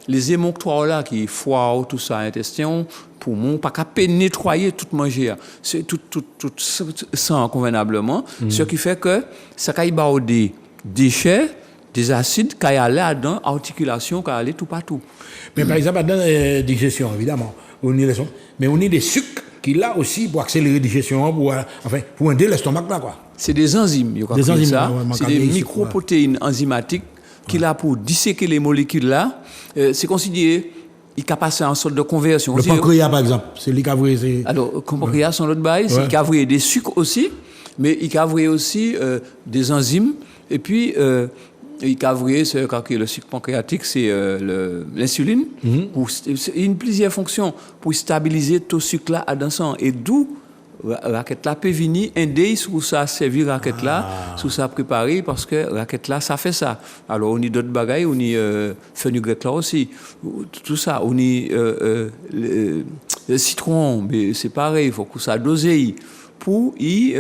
les émonctoires là, qui foire, tout ça, intestin, poumon, pas qu'à nettoyer tout manger, c'est tout sans convenablement, ce qui fait que ça caille des déchets, des acides qui allaient dans l'articulation, qui allaient tout partout. Mais par exemple, dans la digestion, évidemment, mais on a des sucres qui là aussi pour accélérer la digestion, pour aider l'estomac là, quoi. C'est des enzymes, c'est des microprotéines enzymatiques qui là pour disséquer les molécules là. C'est considéré, il a passé en sorte de conversion. Le pancréas par exemple, c'est lui qui a vu. Alors, le pancréas, son autre bail, c'est qu'il a vu des sucres aussi, mais il a vu aussi des enzymes, et puis il a vu le sucre pancréatique, c'est l'insuline. Il y a plusieurs fonctions pour stabiliser tout sucre là dans le sang, et d'où raquette là peut venir aider sous ça servir raquette là sous ça préparer parce que raquette là ça fait ça. Alors on y d'autres bagailles, on y fenugrec là aussi, tout ça, on y le citron, mais c'est pareil, il faut que ça doser pour y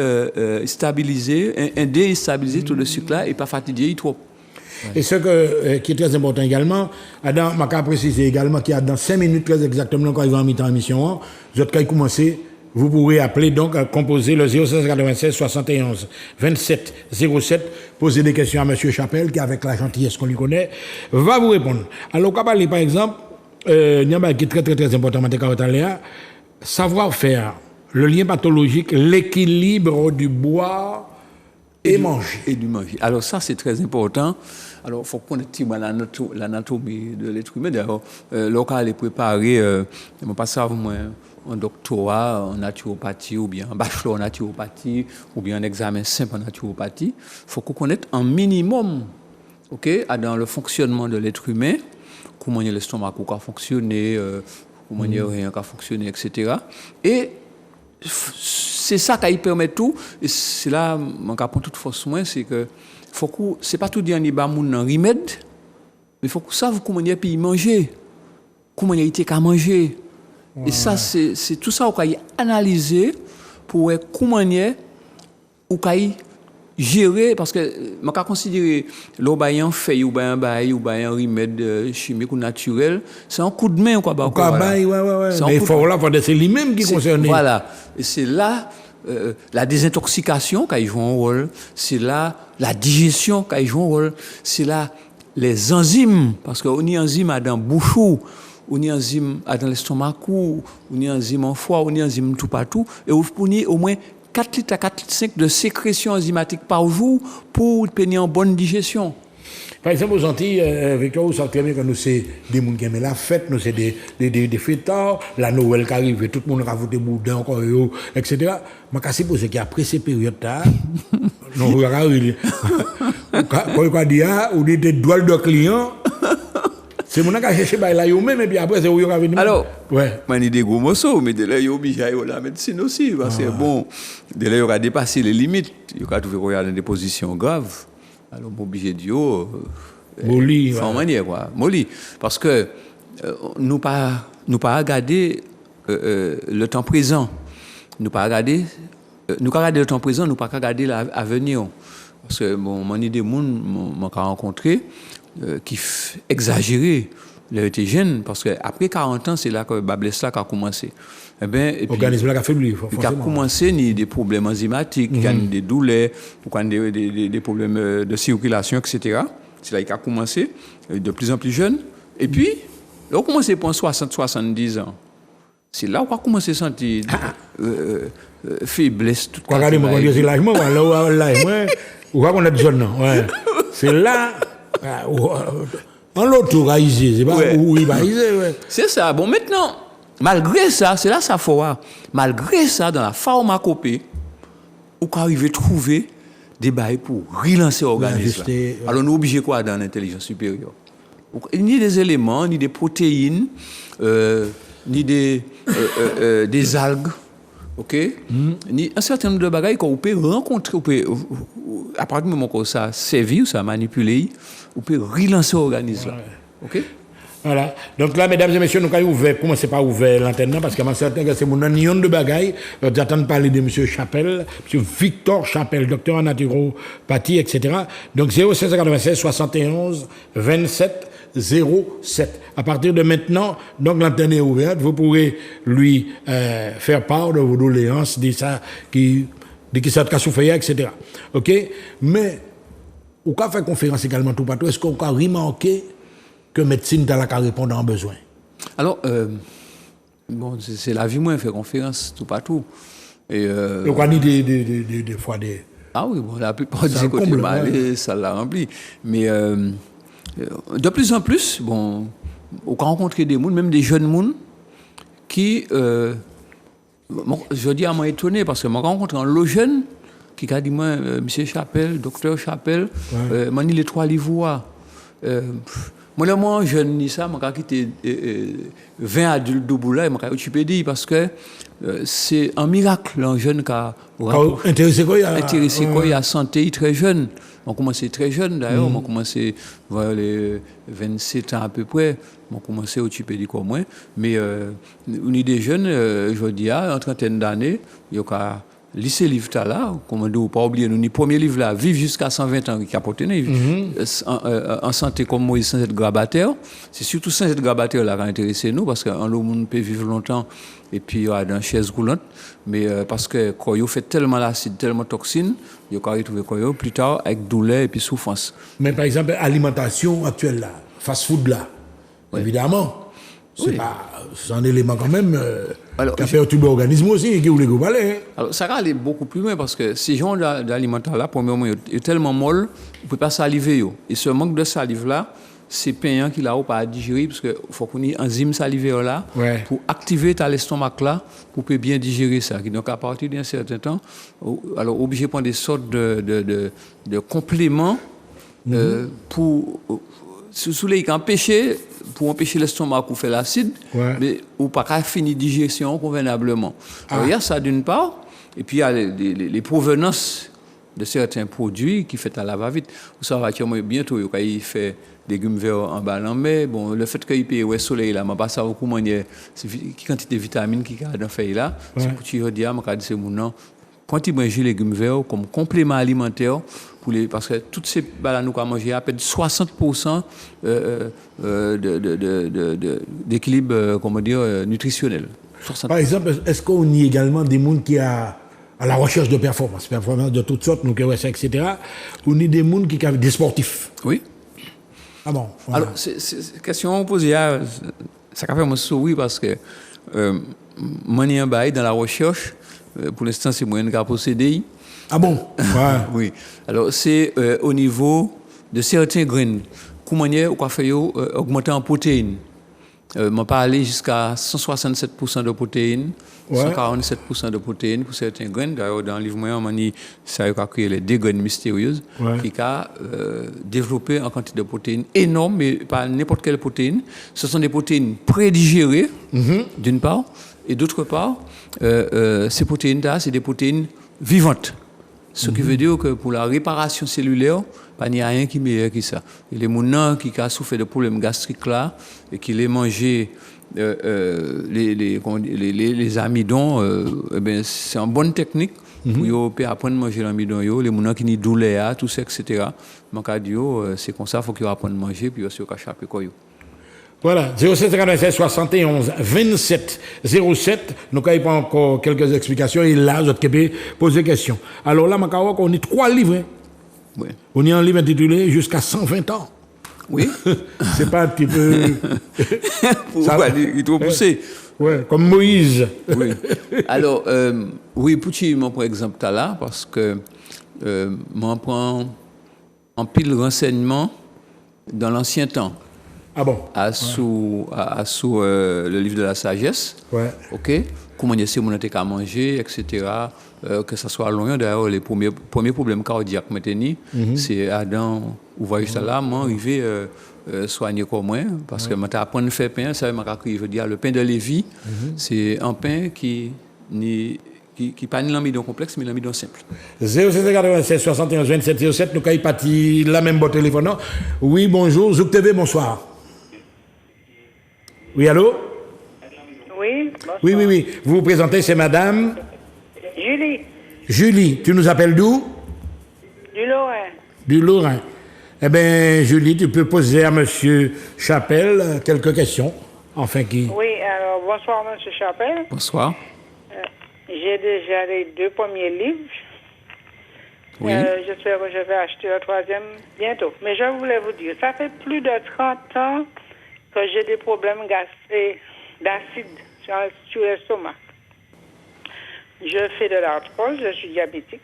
stabiliser, aider stabiliser tout le sucre là et pas fatiguer trop. Et ce qui est très important également, Adam m'a précisé également qu'il y a dans 5 minutes très exactement quand il va en mi-temps émission, vous êtes commencer, vous pourrez appeler donc à composer le 0696 71 27 07, poser des questions à monsieur Chapelle qui avec la gentillesse qu'on lui connaît va vous répondre. Alors on va parler par exemple il y a un qui est très très très important savoir-faire, le lien pathologique, l'équilibre du boire et manger. Et du manger. Alors ça, c'est très important. Alors, il faut connaître l'anatomie de l'être humain. D'ailleurs, local est préparé, je ne sais pas ça, moi, un doctorat en naturopathie ou bien un bachelor en naturopathie ou bien un examen simple en naturopathie. Il faut qu'on connaisse un minimum, dans le fonctionnement de l'être humain, comment l'estomac a fonctionné, comment rien a fonctionné, etc. Et c'est ça qui permet tout. Et c'est là, mon cas pour toute force, c'est que c'est pas tout dire ni ba moun nan remède, mais il faut que ça vous comment y puis manger, comment y été qu'à manger. Et ça c'est tout ça qu'on a analyser pour comment y ou qu'à gérer parce que mon cas considérer l'obayan fait ou ben bail ou ben remède chimique ou naturel, c'est un coup de main quoi ba ouais. Mais il faut là c'est lui-même qui concerne. Voilà, et c'est là la désintoxication qui joue un rôle, c'est là la digestion qui joue un rôle, c'est là les enzymes, parce qu'on y a enzymes dans le bouchon, on y a enzymes dans l'estomac, on y a enzymes en foie, on y a enzymes tout partout, et on y au moins 4 litres à 4 litres 5 de sécrétion enzymatique par jour pour tenir en bonne digestion. Par exemple, aux Antilles, Victor, vous savez très bien que nous, c'est des gens qui aiment la fête, nous, c'est des fêtards, la Noël qui arrive, tout le monde rajoute des boudins, encore, etc. Je me suis posé qu'après ces périodes-là, nous, quand on dit, ou des doigts de clients, c'est mon qui a cherché là, même, et puis après, c'est où il y a venu. Alors, ouais. Je dis des gros morceaux, mais de là, il y a obligé à la médecine aussi, parce que bon, de là, il y a dépassé les limites, il y a trouvé qu'il y a des positions graves. Alors, on est obligé de dire, molly, sans manière, quoi. Molly. Parce que nous pas regarder le temps présent. Nous pas regarder le temps présent, nous pas regarder l'avenir. Parce que, bon, mon idée, mon rencontré, qui exagéré, il était jeune, parce qu'après 40 ans, c'est là que Bablesla a commencé. Eh bien, l'organisme a faibli. Il a commencé, il y a des problèmes enzymatiques, il y a des douleurs, des problèmes de circulation, etc. C'est là qu'il a commencé, de plus en plus jeune. Et puis, il a commencé pour 60-70 ans. C'est là où il a commencé à sentir faiblesse. Regardez, moi, quand je dis l'âge, où on a besoin, c'est là, en l'autre, c'est pas où il va ici. C'est ça. Bon, maintenant, malgré ça, c'est là ça faut malgré ça, dans la pharmacopée, on peut arriver à trouver des bails pour relancer l'organisme. Alors, nous sommes obligés quoi dans l'intelligence supérieure? Ni des éléments, ni des protéines, ni des algues, ni un certain nombre de bagailles qu'on peut rencontrer, à partir du moment où ça sévit ou ça manipule, on peut relancer l'organisme. OK? Voilà. Donc là, mesdames et messieurs, nous avons ouvert, commencez pas ouvert l'antenne, parce que je suis certain que c'est mon union de bagailles. J'attends de parler de M. Chapelle, M. Victor Chapelle, docteur en naturopathie, etc. Donc 0696 71 27 07. À partir de maintenant, donc l'antenne est ouverte, vous pourrez lui faire part de vos doléances, de ça qui a souffert, etc. OK? Mais, on peut faire conférence également tout partout. Est-ce qu'on peut remarquer que médecine dans la cas répondre en besoin? Alors, bon, c'est la vie, moi, faire conférence tout partout. Et, donc, on a des fois des. Ah oui, bon, la plupart du côté malais, ça l'a rempli. Mais de plus en plus, bon, on a rencontré des gens, même des jeunes gens, qui, je dis à moi étonné, parce que je rencontré un lot jeune qui a dit, moi, monsieur Chapelle, docteur Chapelle, moi, les 3 livres. Moi, jeune ni ça, je quitté 20 adultes de boula et je suis dit parce que c'est un miracle, un jeune qui a intéressé quoi, il a santé très jeune. On commencé très jeune d'ailleurs, on commencé vers les 27 ans à peu près, on commencé au Tupédi comme moi, mais on est des jeunes, je dis, en trentaine d'années, il y a lycée livre là, comme on dit, pas oublier, nous, le premier livre là, vivre jusqu'à 120 ans, qui a porté, en santé comme Moïse sans être grabataire. C'est surtout sans être grabataire là qui a intéressé nous, parce qu'un monde peut vivre longtemps et puis dans une chaise roulante, mais parce que quand il fait tellement d'acide, tellement de toxines, il peut retrouver plus tard avec douleur et puis souffrance. Mais par exemple, alimentation actuelle là, fast-food là, évidemment, c'est un élément quand même qui a perturbé l'organisme aussi et qui voulait go aller. Alors ça va aller beaucoup plus loin parce que ces gens d'alimentaire là, premièrement, ils sont tellement molles, ils ne peuvent pas saliver. Et ce manque de salive là, c'est payant qu'il a pas à digérer parce qu'il faut qu'on ait enzyme salivaire là pour activer ta l'estomac là pour bien digérer ça. Donc à partir d'un certain temps, alors obligé de prendre des sortes de compléments pour sous les empêcher pour empêcher l'estomac pour faire l'acide, mais ou pas qu'à finir digestion convenablement. Alors il y a ça d'une part, et puis il y a les provenances de certains produits qui fait à la va-vite. Vous savez bientôt quand il fait légumes verts en bas en mai, bon le fait qu'il paye au soleil là, mais pas ça beaucoup manière quantité de vitamines qui a dans feuille là, c'est pour tu dire moi c'est mon nom. Quand il mange légumes verts comme complément alimentaire parce que toutes ces bananes nous avons mangé à peine 60% d'équilibre comment dire nutritionnel. 60%. Par exemple, est-ce qu'on y a également des gens qui a à la recherche de performance de toutes sortes, nous etc. On y a des gens qui ont des sportifs. Oui. Ah bon. Voilà. Alors c'est question posée ça fait moi sourire parce que moi n'y bail dans la recherche pour l'instant c'est moyen de posséder. Ah bon? Oui. Alors, c'est au niveau de certains graines. Comment on peut faire augmenter en protéines? On peut aller jusqu'à 167% de protéines, 147% de protéines pour certains graines. D'ailleurs, dans le livre, on dit ça a créé les 2 graines mystérieuses qui ont développé en quantité de protéines énorme, mais pas n'importe quelle protéine. Ce sont des protéines prédigérées, d'une part, et d'autre part, ces protéines-là, c'est des protéines vivantes. Ce qui veut dire que pour la réparation cellulaire, il n'y a rien qui est meilleur que ça. Et les gens qui ont souffert de problèmes gastriques là, et qui les mangé les amidons, c'est une bonne technique pour apprendre à manger l'amidon. Les gens qui ont douleur, tout ça, etc. Donc, c'est comme ça, il faut qu'ils apprennent à manger, puis aussi, ils échapper quoi. Voilà, 0796 71 27 07. Nous avons pas encore quelques explications et là, je peux poser des questions. Alors là, on a 3 livres. Oui. On a un livre intitulé Jusqu'à 120 ans. Oui. C'est pas un petit peu. Pourquoi il est trop poussé? Oui, comme Moïse. Oui. Alors, oui, pour mon exemple, là, parce que moi, je prends en pile renseignement dans l'ancien temps. Ah bon? Sous le livre de la sagesse. Ouais. OK? Comment essayer de à manger, etc. Que ce soit long. D'ailleurs, les premiers problèmes cardiaques maintenant, c'est Adam, ou voyez ça là, moi, arrivé soigner comme moi, parce que je apprends à faire pain, ça veut dire le pain de Lévi, c'est un pain qui pas ni l'amidon complexe, mais l'amidon simple. 0796 71 27 07, nous avons parti la même boîte téléphone. Non? Oui, bonjour, Zouk TV, bonsoir. Oui, allô? Oui, bonsoir. Oui. Vous vous présentez, c'est madame? Julie. Julie, tu nous appelles d'où? Du Lorrain. Du Lorrain. Eh bien, Julie, tu peux poser à monsieur Chapelle quelques questions. Enfin, qui... Oui, alors, bonsoir, monsieur Chapelle. Bonsoir. J'ai déjà les 2 premiers livres. Oui. J'espère que je vais acheter le 3e bientôt. Mais je voulais vous dire, ça fait plus de 30 ans que j'ai des problèmes d'acide sur l'estomac. Je fais de l'arthrose, je suis diabétique.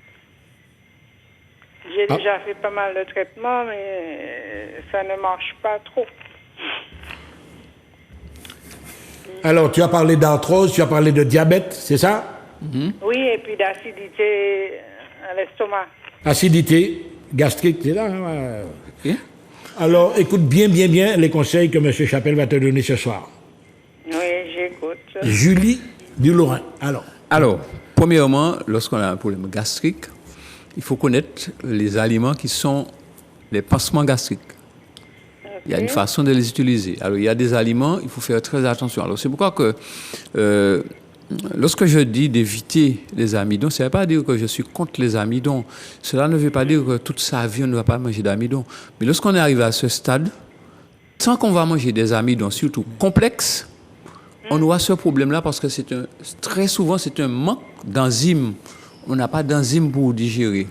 J'ai déjà fait pas mal de traitements, mais ça ne marche pas trop. Alors, tu as parlé d'arthrose, tu as parlé de diabète, c'est ça? Oui, et puis d'acidité à l'estomac. Acidité gastrique, c'est là. Okay. Alors, écoute bien les conseils que M. Chapelle va te donner ce soir. Oui, j'écoute. Julie du Lorrain. Alors, premièrement, lorsqu'on a un problème gastrique, il faut connaître les aliments qui sont les pansements gastriques. Okay. Il y a une façon de les utiliser. Alors, il y a des aliments, il faut faire très attention. Alors, c'est pourquoi que lorsque je dis d'éviter les amidons, ça ne veut pas dire que je suis contre les amidons. Cela ne veut pas dire que toute sa vie, on ne va pas manger d'amidons. Mais lorsqu'on est arrivé à ce stade, tant qu'on va manger des amidons, surtout complexes, on aura ce problème-là parce que très souvent, c'est un manque d'enzymes. On n'a pas d'enzymes pour digérer.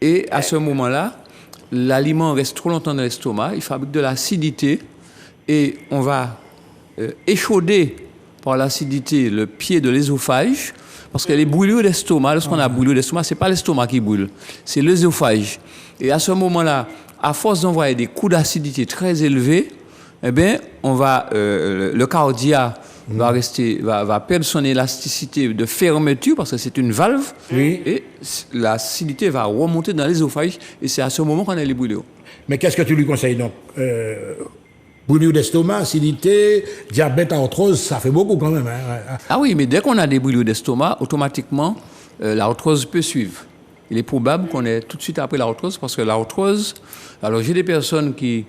Et à ce moment-là, l'aliment reste trop longtemps dans l'estomac, il fabrique de l'acidité et on va échauder par l'acidité le pied de l'œsophage parce que les brûlures d'estomac, lorsqu'on a brûlure d'estomac, ce n'est pas l'estomac qui brûle, c'est l'œsophage. Et à ce moment-là, à force d'envoyer des coups d'acidité très élevés, eh bien, le cardia va perdre son élasticité de fermeture parce que c'est une valve et l'acidité va remonter dans l'œsophage et c'est à ce moment qu'on a les brûlures. Mais qu'est-ce que tu lui conseilles donc brûlure d'estomac, acidité, diabète, arthrose, ça fait beaucoup quand même. Hein. Ah oui, mais dès qu'on a des brûlures d'estomac, automatiquement, l'arthrose peut suivre. Il est probable qu'on ait tout de suite après l'arthrose parce que l'arthrose... Alors j'ai des personnes qui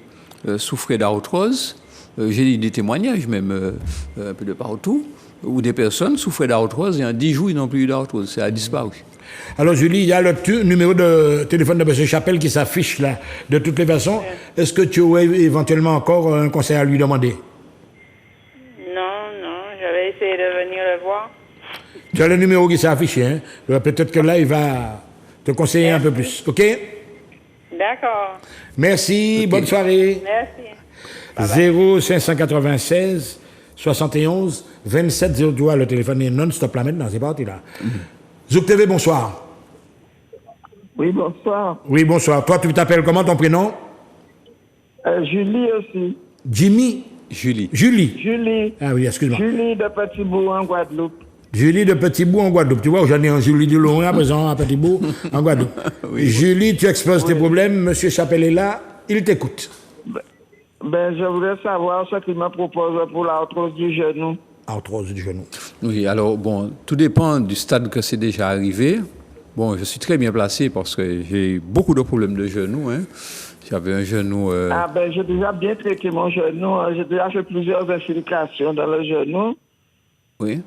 souffraient d'arthrose, j'ai des témoignages même un peu de partout, où des personnes souffraient d'arthrose et en 10 jours, ils n'ont plus eu d'arthrose. Ça a disparu. Alors Julie, il y a le numéro de téléphone de M. Chapelle qui s'affiche là. De toutes les façons, est-ce que tu aurais éventuellement encore un conseil à lui demander? Non, j'avais essayé de venir le voir. Tu as le numéro qui s'est affiché. Hein? Peut-être que là, il va te conseiller un peu plus. OK? D'accord. Merci, okay. Bonne soirée. Merci. 0596 71 27 02. Le téléphone est non-stop là maintenant, c'est parti là. Zouk TV, bonsoir. Oui, bonsoir. Oui, bonsoir. Toi, tu t'appelles comment ton prénom? Julie aussi. Jimmy? Julie. Ah oui, excuse-moi. Julie de Petit-Bourg en Guadeloupe. Julie de Petit-Bourg en Guadeloupe. Tu vois, j'en ai un Julie de Loin à présent à Petit-Bourg en Guadeloupe. Oui. Julie, tu exposes tes problèmes. Monsieur Chapelle est là. Il t'écoute. Je voudrais savoir ce qu'il me propose pour l'arthrose du genou. Arthrose du genou. Oui, alors, bon, tout dépend du stade que c'est déjà arrivé. Bon, je suis très bien placé parce que j'ai beaucoup de problèmes de genou. Hein. J'avais un genou... j'ai déjà bien traité mon genou. J'ai déjà fait plusieurs infiltrations dans le genou. Oui.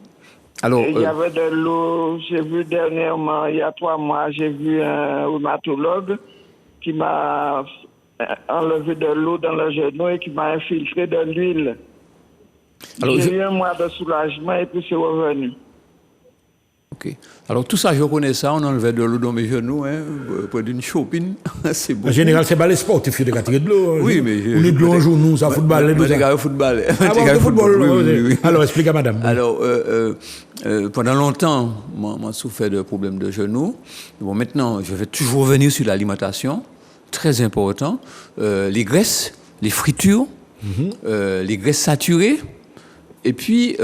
Alors, il y avait de l'eau. J'ai vu dernièrement, il y a 3 mois, j'ai vu un rhumatologue qui m'a enlevé de l'eau dans le genou et qui m'a infiltré de l'huile. J'ai eu un mois de soulagement et puis c'est revenu. Ok. Alors tout ça, je connais ça, on enlevait de l'eau dans mes genoux, près d'une chopine. C'est beau. En général, c'est pas les sportifs qui tirent de l'eau. Oui, mais... On est de l'eau un jour, nous, ça football. Football. Oui. Alors, explique à madame. Alors, pendant longtemps, moi souffert de problèmes de genoux. Bon, maintenant, je vais toujours revenir sur l'alimentation, très important. Les graisses, les fritures, les graisses saturées. Et puis,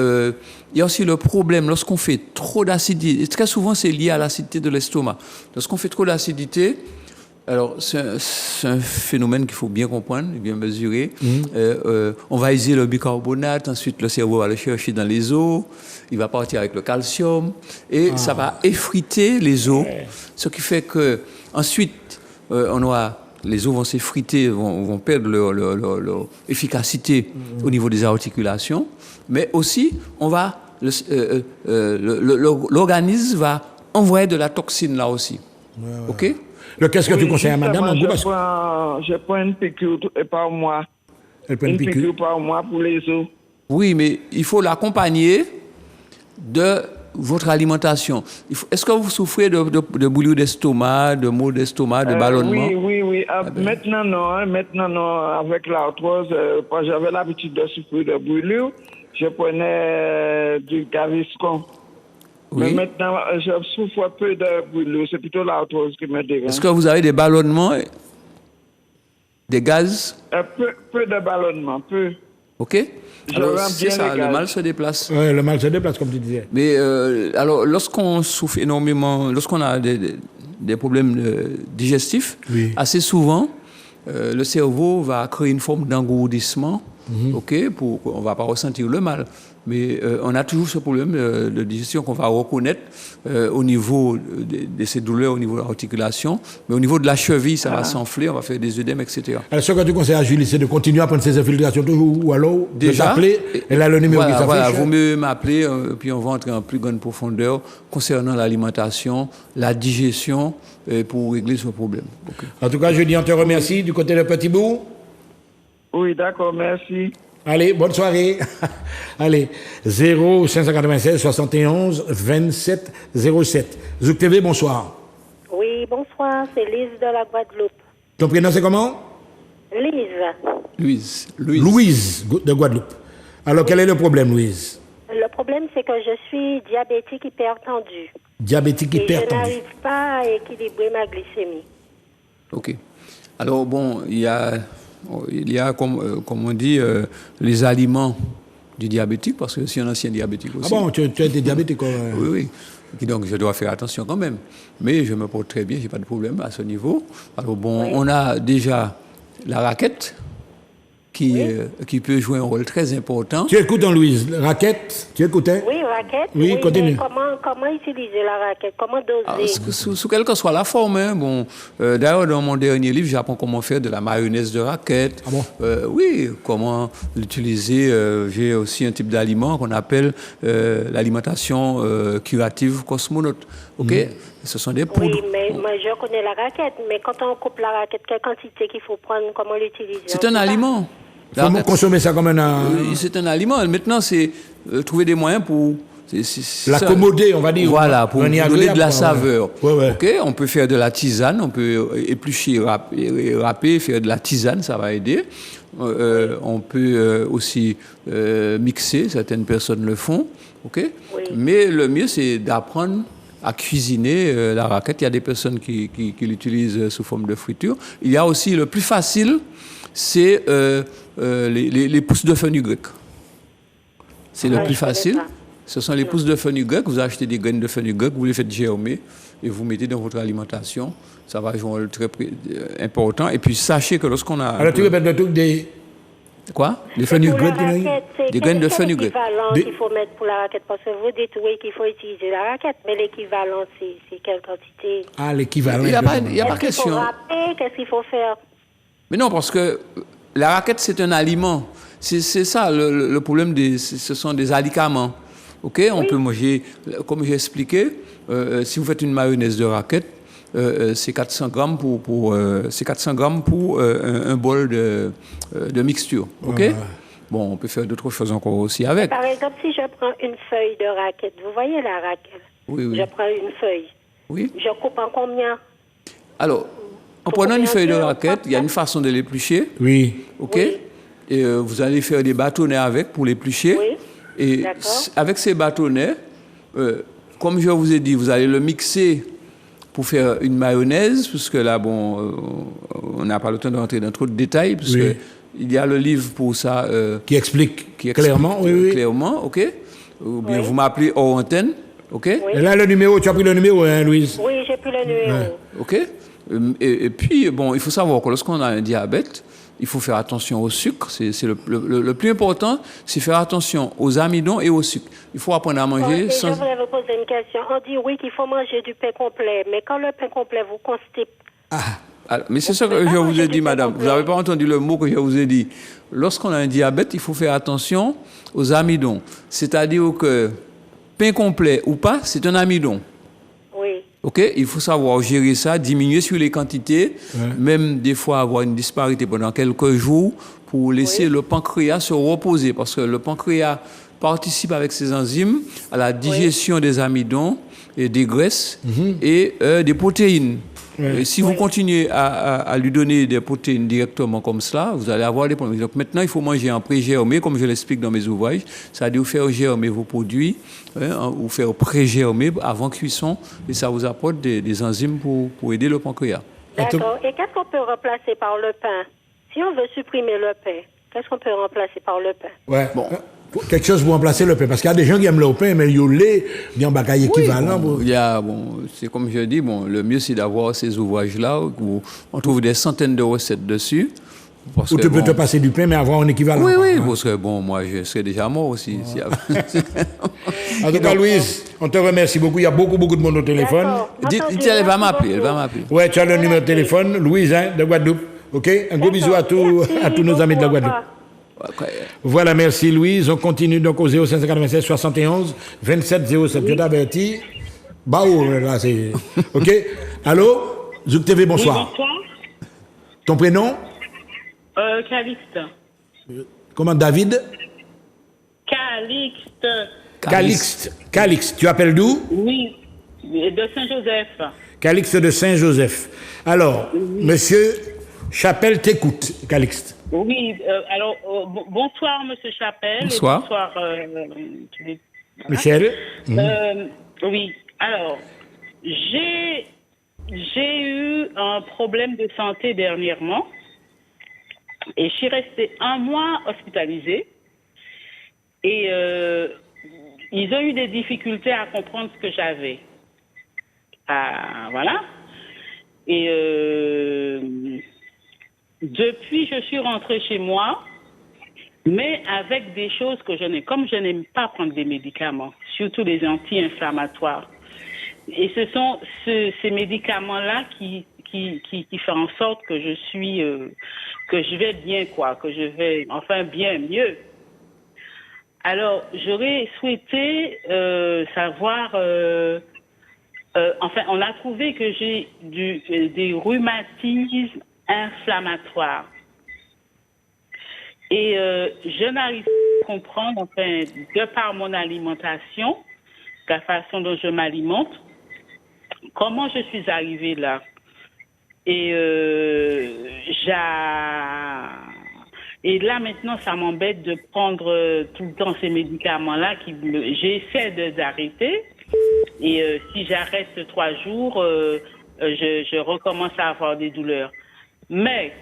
il y a aussi le problème, lorsqu'on fait trop d'acidité, et très souvent c'est lié à l'acidité de l'estomac. Lorsqu'on fait trop d'acidité, alors c'est un phénomène qu'il faut bien comprendre, bien mesurer. On va user le bicarbonate, ensuite le cerveau va le chercher dans les os, il va partir avec le calcium, et ça va effriter les os, ce qui fait que ensuite les os vont s'effriter, vont perdre leur efficacité au niveau des articulations. Mais aussi, l'organisme va envoyer de la toxine là aussi. OK? Qu'est-ce que tu conseilles à madame? Je prends une piqûre par mois. Une piqûre par mois pour les os. Oui, mais il faut l'accompagner de votre alimentation. Est-ce que vous souffrez de brûlure d'estomac, de maux d'estomac, de ballonnement? Oui. Maintenant, non. Avec l'arthrose, j'avais l'habitude de souffrir de brûlure. Je prenais du Gaviscon. Oui. Mais maintenant, je souffre peu de brûlure. C'est plutôt l'arthrose qui me dérange. Est-ce que vous avez des ballonnements, des gaz? Peu de ballonnements, peu. OK. Alors, c'est ça, le mal se déplace. Oui, le mal se déplace, comme tu disais. Mais alors, lorsqu'on souffre énormément, lorsqu'on a des problèmes digestifs, assez souvent, le cerveau va créer une forme d'engourdissement ok, on ne va pas ressentir le mal. Mais on a toujours ce problème de digestion qu'on va reconnaître au niveau de ces douleurs, au niveau de l'articulation. Mais au niveau de la cheville, ça va s'enfler, on va faire des œdèmes, etc. Alors, ce que tu conseilles à Julie, c'est de continuer à prendre ses infiltrations toujours, ou alors de t'appeler, elle a le numéro qui s'affiche. Voilà, vous mieux m'appeler, puis on va entrer en plus grande profondeur concernant l'alimentation, la digestion, pour régler ce problème. Okay. En tout cas, Julie, on te remercie du côté de Petit Bout. Oui, d'accord, merci. Allez, bonne soirée. Allez, 0596 71 27 07. Zouk TV, bonsoir. Oui, bonsoir, c'est Lise de la Guadeloupe. Ton prénom, c'est comment? Louise De Guadeloupe. Alors, quel est le problème, Louise? Le problème, c'est que je suis diabétique hypertendue. Diabétique hypertendue. Je n'arrive pas à équilibrer ma glycémie. OK. Alors, bon, il y a comme on dit, les aliments du diabétique, parce que je suis un ancien diabétique aussi. Ah bon, tu as été diabétique? Oui. Donc, je dois faire attention quand même. Mais je me porte très bien, je n'ai pas de problème à ce niveau. Alors, bon, on a déjà la raquette qui peut jouer un rôle très important. Tu écoutes, Louise, raquette, tu écoutais? Oui, raquette. Oui, continue. Comment utiliser la raquette? Comment doser? Sous quelle que soit la forme. Hein, bon, d'ailleurs, dans mon dernier livre, j'apprends comment faire de la mayonnaise de raquette. Ah bon? Oui, comment l'utiliser. J'ai aussi un type d'aliment qu'on appelle l'alimentation curative cosmonaute. OK? Ce sont des poudres. Oui, mais moi, je connais la raquette. Mais quand on coupe la raquette, quelle quantité qu'il faut prendre? Comment l'utiliser? C'est un aliment. Il faut consommer ça comme un... C'est un aliment. Maintenant, c'est trouver des moyens pour... l'accommoder, on va dire. Voilà, pour donner de la saveur. Ouais. Okay, on peut faire de la tisane, on peut éplucher, râper, faire de la tisane, ça va aider. On peut aussi mixer, certaines personnes le font. Okay? Oui. Mais le mieux, c'est d'apprendre à cuisiner la raquette. Il y a des personnes qui l'utilisent sous forme de friture. Il y a aussi le plus facile, c'est les pousses de fenugrec. C'est le plus facile. Ce sont les pousses de fenugrec. Vous achetez des graines de fenugrec, vous les faites germer et vous mettez dans votre alimentation. Ça va jouer un rôle très important. Et puis sachez que lorsqu'on a... Alors tu répètes le truc des... Quoi? Des fenugrec. Des graines de fenugrec. L'équivalent qu'il faut mettre pour la raquette, parce que vous dites oui qu'il faut utiliser la raquette, mais l'équivalent, c'est quelle quantité? Ah, l'équivalent. Il n'y a pas question. Qu'est-ce qu'il faut râper? Qu'est-ce qu'il faut faire? Mais non, parce que la raquette, c'est un aliment. C'est ça, le problème, ce sont des alicaments. OK? On peut manger, comme j'ai expliqué, si vous faites une mayonnaise de raquette, c'est 400 grammes pour un bol de mixture. OK? Bon, on peut faire d'autres choses encore aussi avec. Par exemple, si je prends une feuille de raquette, vous voyez la raquette? Oui. Je prends une feuille. Oui. Je coupe en combien? Alors, en prenant une feuille de raquette, il y a une façon de l'éplucher. Oui. OK? Et vous allez faire des bâtonnets avec pour l'éplucher. Oui. Et avec ces bâtonnets, comme je vous ai dit, vous allez le mixer pour faire une mayonnaise, puisque là, bon, on n'a pas le temps d'entrer dans trop de détails, puisque il y a le livre pour ça. Qui explique clairement, oui. Clairement, OK? Ou bien vous m'appelez hors antenne, OK? Oui. Et là, le numéro, tu as pris le numéro, hein, Louise? Oui, j'ai pris le numéro. OK? Et puis, bon, il faut savoir que lorsqu'on a un diabète, il faut faire attention au sucre. C'est le plus important, c'est faire attention aux amidons et au sucre. Il faut apprendre à manger Je voulais vous poser une question. On dit oui qu'il faut manger du pain complet, mais quand le pain complet vous constipe... Alors, mais c'est ça que je vous ai dit, madame. Vous n'avez pas entendu le mot que je vous ai dit. Lorsqu'on a un diabète, il faut faire attention aux amidons. C'est-à-dire que pain complet ou pas, c'est un amidon. Oui. OK? Il faut savoir gérer ça, diminuer sur les quantités, même des fois avoir une disparité pendant quelques jours pour laisser le pancréas se reposer. Parce que le pancréas participe avec ses enzymes à la digestion des amidons et des graisses et des protéines. Et si vous continuez à lui donner des protéines directement comme cela, vous allez avoir des problèmes. Donc maintenant, il faut manger en pré-germé, comme je l'explique dans mes ouvrages, c'est-à-dire faire germer vos produits, ou faire pré-germer avant cuisson, et ça vous apporte des enzymes pour aider le pancréas. D'accord. Et qu'est-ce qu'on peut remplacer par le pain? Si on veut supprimer le pain, qu'est-ce qu'on peut remplacer par le pain? Ouais. Bon. Quelque chose pour remplacer le pain. Parce qu'il y a des gens qui aiment le pain, mais il y a le lait, il y a un bagage équivalent. C'est comme je dis, le mieux c'est d'avoir ces ouvrages-là où on trouve des centaines de recettes dessus. Ou tu peux te passer du pain, mais avoir un équivalent. Oui, parce que bon, moi, je serais déjà mort aussi. En tout cas, Louise, on te remercie beaucoup. Il y a beaucoup de monde au téléphone. Dites, elle va m'appeler, Ouais, tu as le numéro de téléphone, Louise, hein, de Guadeloupe. OK? Un gros bisou à tous nos amis de la Guadeloupe. Voilà, merci Louise. On continue donc au 0596 71 27 07. Je t'avertis. Bah, là, c'est. OK? Allô? Zouk TV, bonsoir. Oui, bonsoir. Ton prénom? Calixte. Comment, David? Calixte. Tu appelles d'où? Oui, de Saint-Joseph. Calixte de Saint-Joseph. Alors, monsieur Chapelle t'écoute, Calixte. Oui, alors, bonsoir, monsieur Chapelle. Bonsoir. Et bonsoir, Michel. Oui, alors, j'ai eu un problème de santé dernièrement et je suis restée 1 mois hospitalisée et ils ont eu des difficultés à comprendre ce que j'avais. Voilà. Et depuis, je suis rentrée chez moi, mais avec des choses que je n'aime. Comme je n'aime pas prendre des médicaments, surtout les anti-inflammatoires. Et ce sont ces médicaments-là qui font en sorte que je suis, que je vais bien, quoi, que je vais, enfin, bien, mieux. Alors, j'aurais souhaité savoir, enfin, on a trouvé que j'ai des rhumatismes inflammatoires. Et je n'arrive pas à comprendre, enfin, de par mon alimentation, la façon dont je m'alimente, comment je suis arrivée là. Et là maintenant, ça m'embête de prendre tout le temps ces médicaments-là. J'essaie d'arrêter. Et si j'arrête 3 jours, je recommence à avoir des douleurs. Mais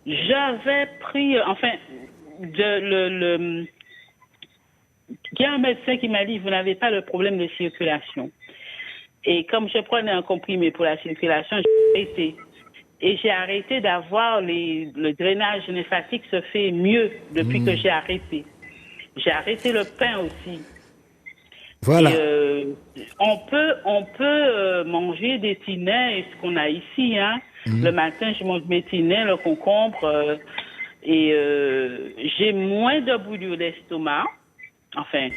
j'avais pris, enfin, il y a un médecin qui m'a dit, vous n'avez pas le problème de circulation. Et comme je prenais un comprimé pour la circulation, j'ai arrêté. Et j'ai arrêté d'avoir le drainage lymphatique se fait mieux depuis que j'ai arrêté. J'ai arrêté le pain aussi. Voilà. Et, on peut manger des tinets, ce qu'on a ici, hein. Le matin, je mange mes tinets, le concombre, et j'ai moins de brûlures d'estomac. Enfin,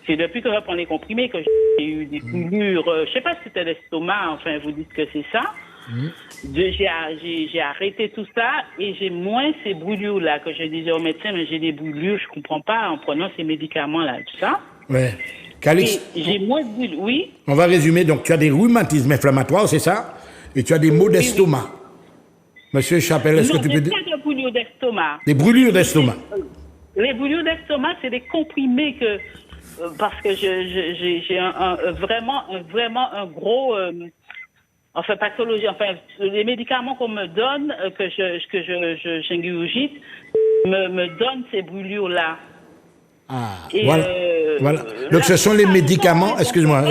c'est depuis que je prends les comprimés que j'ai eu des brûlures. Je ne sais pas si c'était l'estomac, enfin, vous dites que c'est ça. J'ai arrêté tout ça et j'ai moins ces brûlures-là que je disais au médecin, mais j'ai des brûlures, je ne comprends pas en prenant ces médicaments-là, tout ça. Ouais. Calixte, j'ai moins de brûlures, oui. On va résumer. Donc, tu as des rhumatismes inflammatoires, c'est ça? Et tu as des maux d'estomac. Monsieur Chapelle, est-ce que tu peux dire? Non, pas de brûlures d'estomac. Des brûlures d'estomac. Les brûlures d'estomac, c'est des comprimés que... parce que j'ai vraiment un gros... enfin, pathologie, enfin, les médicaments qu'on me donne, que j'ingurgite, me donnent ces brûlures-là. Ah, et voilà. Donc, ce sont les médicaments, excuse-moi.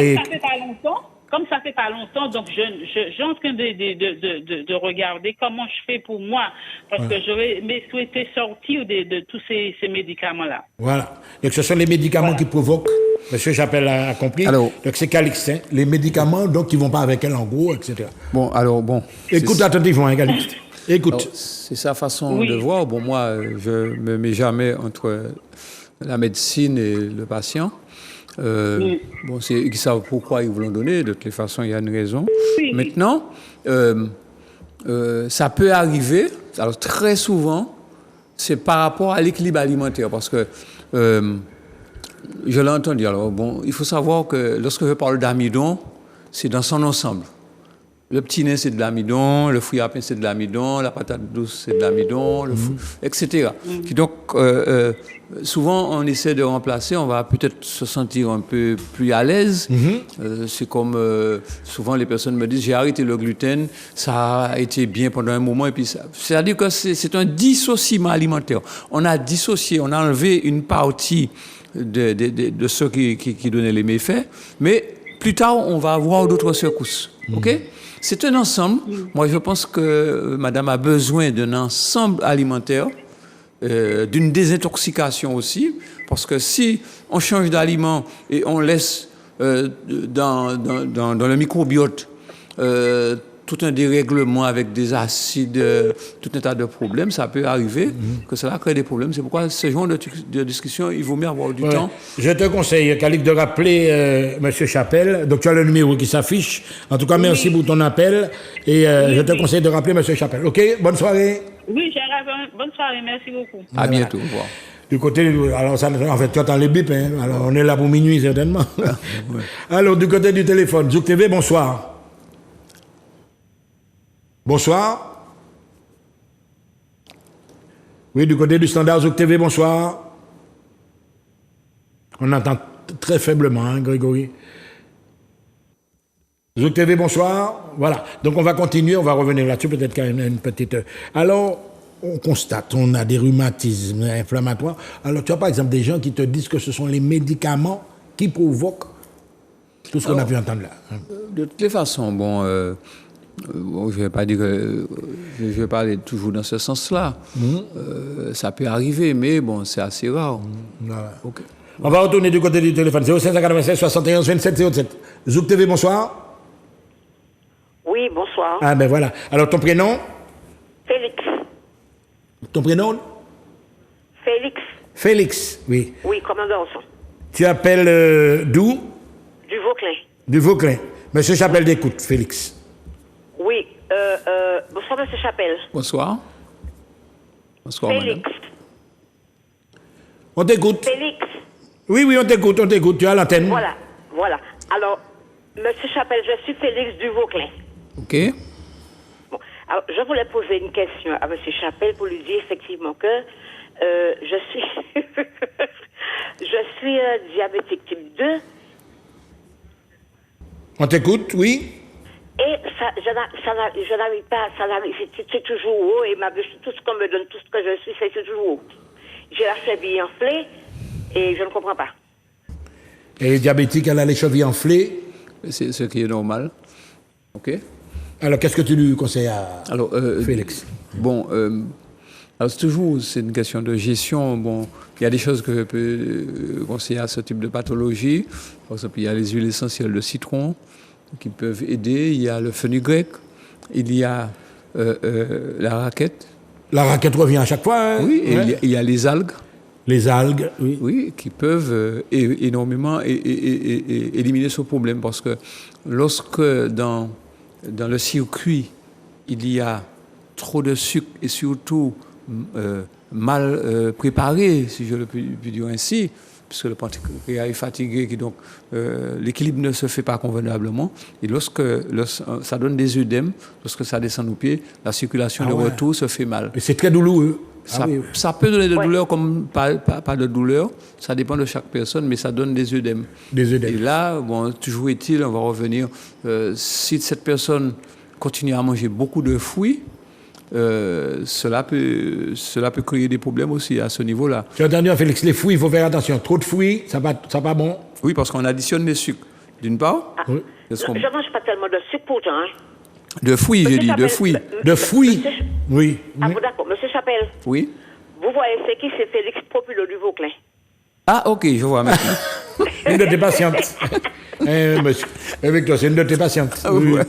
Comme ça fait pas longtemps, donc j'ai en train de regarder comment je fais pour moi, parce que j'aurais souhaité sortir de tous ces médicaments-là. Voilà. Donc, ce sont les médicaments qui provoquent, monsieur Chapelle a compris. Alors, donc, c'est Calixte, hein, les médicaments donc, qui ne vont pas avec elle, en gros, etc. Bon, alors, bon. Écoute attentivement, hein, Calixte. Écoute. C'est sa façon de voir. Bon, moi, je ne me mets jamais entre la médecine et le patient. Bon, ils savent pourquoi ils vous l'ont donné. De toutes les façons, il y a une raison. Oui. Maintenant, ça peut arriver. Alors, très souvent, c'est par rapport à l'équilibre alimentaire. Parce que, je l'ai entendu. Alors, bon, il faut savoir que lorsque je parle d'amidon, c'est dans son ensemble. Le petit nez, c'est de l'amidon, le fruit à pain, c'est de l'amidon, la patate douce, c'est de l'amidon, etc. Donc, souvent, on essaie de remplacer, on va peut-être se sentir un peu plus à l'aise. C'est comme, souvent, les personnes me disent, j'ai arrêté le gluten, ça a été bien pendant un moment, et puis ça... C'est-à-dire que c'est un dissociement alimentaire. On a dissocié, on a enlevé une partie de ceux qui donnaient les méfaits, mais plus tard, on va avoir d'autres secousses. OK? C'est un ensemble. Moi, je pense que madame a besoin d'un ensemble alimentaire, d'une désintoxication aussi, parce que si on change d'aliment et on laisse dans le microbiote tout un dérèglement avec des acides, tout un tas de problèmes, ça peut arriver que cela crée des problèmes. C'est pourquoi ce genre de discussion, il vaut mieux avoir du temps. Je te conseille, Khalid, de rappeler M. Chapelle. Donc, tu as le numéro qui s'affiche. En tout cas, merci pour ton appel. Et je te conseille de rappeler M. Chapelle. OK? Bonne soirée. Oui, bonne soirée. Merci beaucoup. À bientôt. Au revoir. Du côté, alors ça, en fait, tu entends les bips, hein. Alors on est là pour minuit, certainement. Alors, du côté du téléphone, Zouk TV, bonsoir. Bonsoir. Oui, du côté du standard Zouk TV, bonsoir. On entend très faiblement, hein, Grégory. Zouk TV, bonsoir. Voilà. Donc on va continuer, on va revenir là-dessus, peut-être qu'il y a une petite... Alors, on constate, on a des rhumatismes inflammatoires. Alors, tu as par exemple des gens qui te disent que ce sont les médicaments qui provoquent tout ce qu'on a pu entendre là. De toutes les façons, je vais pas dire que je vais parler toujours dans ce sens-là. Ça peut arriver, mais bon, c'est assez rare. Voilà. Okay. On va retourner du côté du téléphone. 0796 71 27 07. Zouk TV, bonsoir. Oui, bonsoir. Ah ben voilà. Alors ton prénom? Félix. Ton prénom? Félix. Félix, oui. Oui, commandant Orson. Tu appelles d'où? Du Vauclin. Du Vauclin. Monsieur Chapelle d'écoute, Félix. Oui, bonsoir, monsieur Chapelle. Bonsoir. Bonsoir, Félix. madame. On t'écoute. Félix. Oui, on t'écoute. Tu as l'antenne. Voilà. Alors, monsieur Chapelle, je suis Félix du Vauclin. OK. Bon, alors, je voulais poser une question à monsieur Chapelle pour lui dire effectivement que je suis diabétique type 2. On t'écoute, oui. Et je n'arrive pas, c'est toujours haut, et tout ce qu'on me donne, tout ce que je suis, c'est toujours haut. J'ai la cheville enflée, et je ne comprends pas. Et les diabétiques, elle a les chevilles enflées. C'est ce qui est normal. OK. Alors, qu'est-ce que tu lui conseilles à Félix? Bon, alors c'est une question de gestion. Bon, il y a des choses que je peux conseiller à ce type de pathologie. Par exemple, il y a les huiles essentielles de citron qui peuvent aider. Il y a le fenugrec. Il y a la raquette. La raquette revient à chaque fois. Hein? Oui, et il y a les algues. Les algues, oui. Oui, qui peuvent énormément éliminer ce problème. Parce que lorsque dans le circuit, il y a trop de sucre et surtout mal préparé, si je le puis dire ainsi, puisque le pancréas est fatigué, donc l'équilibre ne se fait pas convenablement. Et lorsque ça donne des œdèmes, lorsque ça descend aux pieds, la circulation de retour se fait mal. Et c'est très douloureux. Ça peut donner des douleurs comme pas de douleur. Ça dépend de chaque personne, mais ça donne des œdèmes. Des œdèmes. Et là, bon, toujours est-il, on va revenir. Si cette personne continue à manger beaucoup de fruits, cela peut créer des problèmes aussi à ce niveau-là. Tu as entendu, Félix, les fruits, il faut faire attention. Trop de fruits, ça va pas bon. Oui, parce qu'on additionne les sucres. D'une part. Oui. Je ne mange pas tellement de sucre pourtant. Hein. De fruits, j'ai dit, de fruits. De fruits, oui. Ah, bon, d'accord. Monsieur Chapelle. Oui. Vous voyez, c'est qui? C'est Félix Populo du Vauclin. Ah, ok, je vois maintenant. Une de tes patientes. Monsieur, avec toi, c'est une de tes patientes. Ah, oui.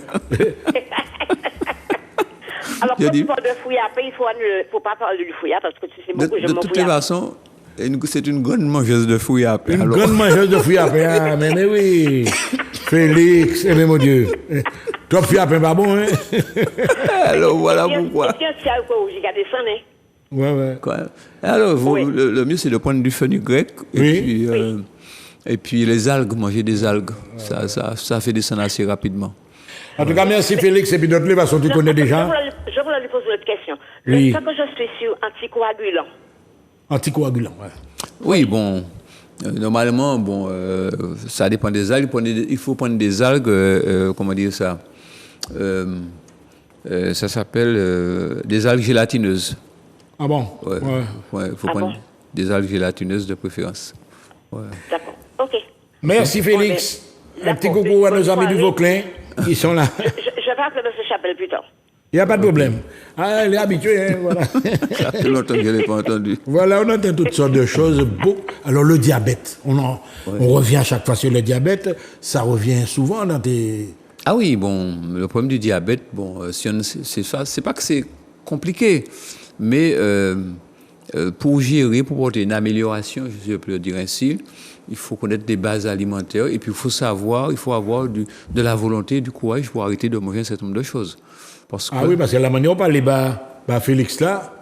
Alors, quand tu parles de fouillard, il ne faut pas parler du fouillard parce que c'est beaucoup, de toutes les façons, c'est une grande mangeuse de fouillard. Une grande mangeuse de fouillard. Ah, mais oui. Félix, eh bien, mon Dieu. Toi, fouillard, pas bon, hein? Alors, voilà pourquoi. Ouais. Quoi? Alors, le mieux, c'est de prendre du fenugrec. Et puis, les algues, manger des algues. Ça fait descendre assez rapidement. En tout cas, merci Félix. Et puis, de toutes les façons, tu connais déjà. Je voulais lui poser une question. Oui. Je sais que je suis sur anticoagulant. Anticoagulant, ouais. Oui, bon. Normalement, bon, ça dépend des algues. Il faut prendre des algues, comment dire ça? Ça s'appelle des algues gélatineuses. Ah bon? Ouais, il faut prendre des algues gélatineuses de préférence. Ouais. D'accord, ok. Merci Félix. Un petit coucou à nos amis du Vauclin qui sont là. Je vais appeler M. Chapelle plus tard. Il n'y a pas de problème. Ah, elle est habituée, hein, voilà. Ça fait longtemps que je ne l'ai pas entendu. Voilà, on entend toutes sortes de choses. Alors, le diabète, on revient à chaque fois sur le diabète. Ça revient souvent dans tes... Ah oui, bon, le problème du diabète, bon, si c'est pas que c'est compliqué, mais pour gérer, pour porter une amélioration, je peux le dire ainsi, il faut connaître des bases alimentaires et puis il faut avoir de la volonté, du courage pour arrêter de manger un certain nombre de choses. Oui, parce que la manière dont on parle, Félix là,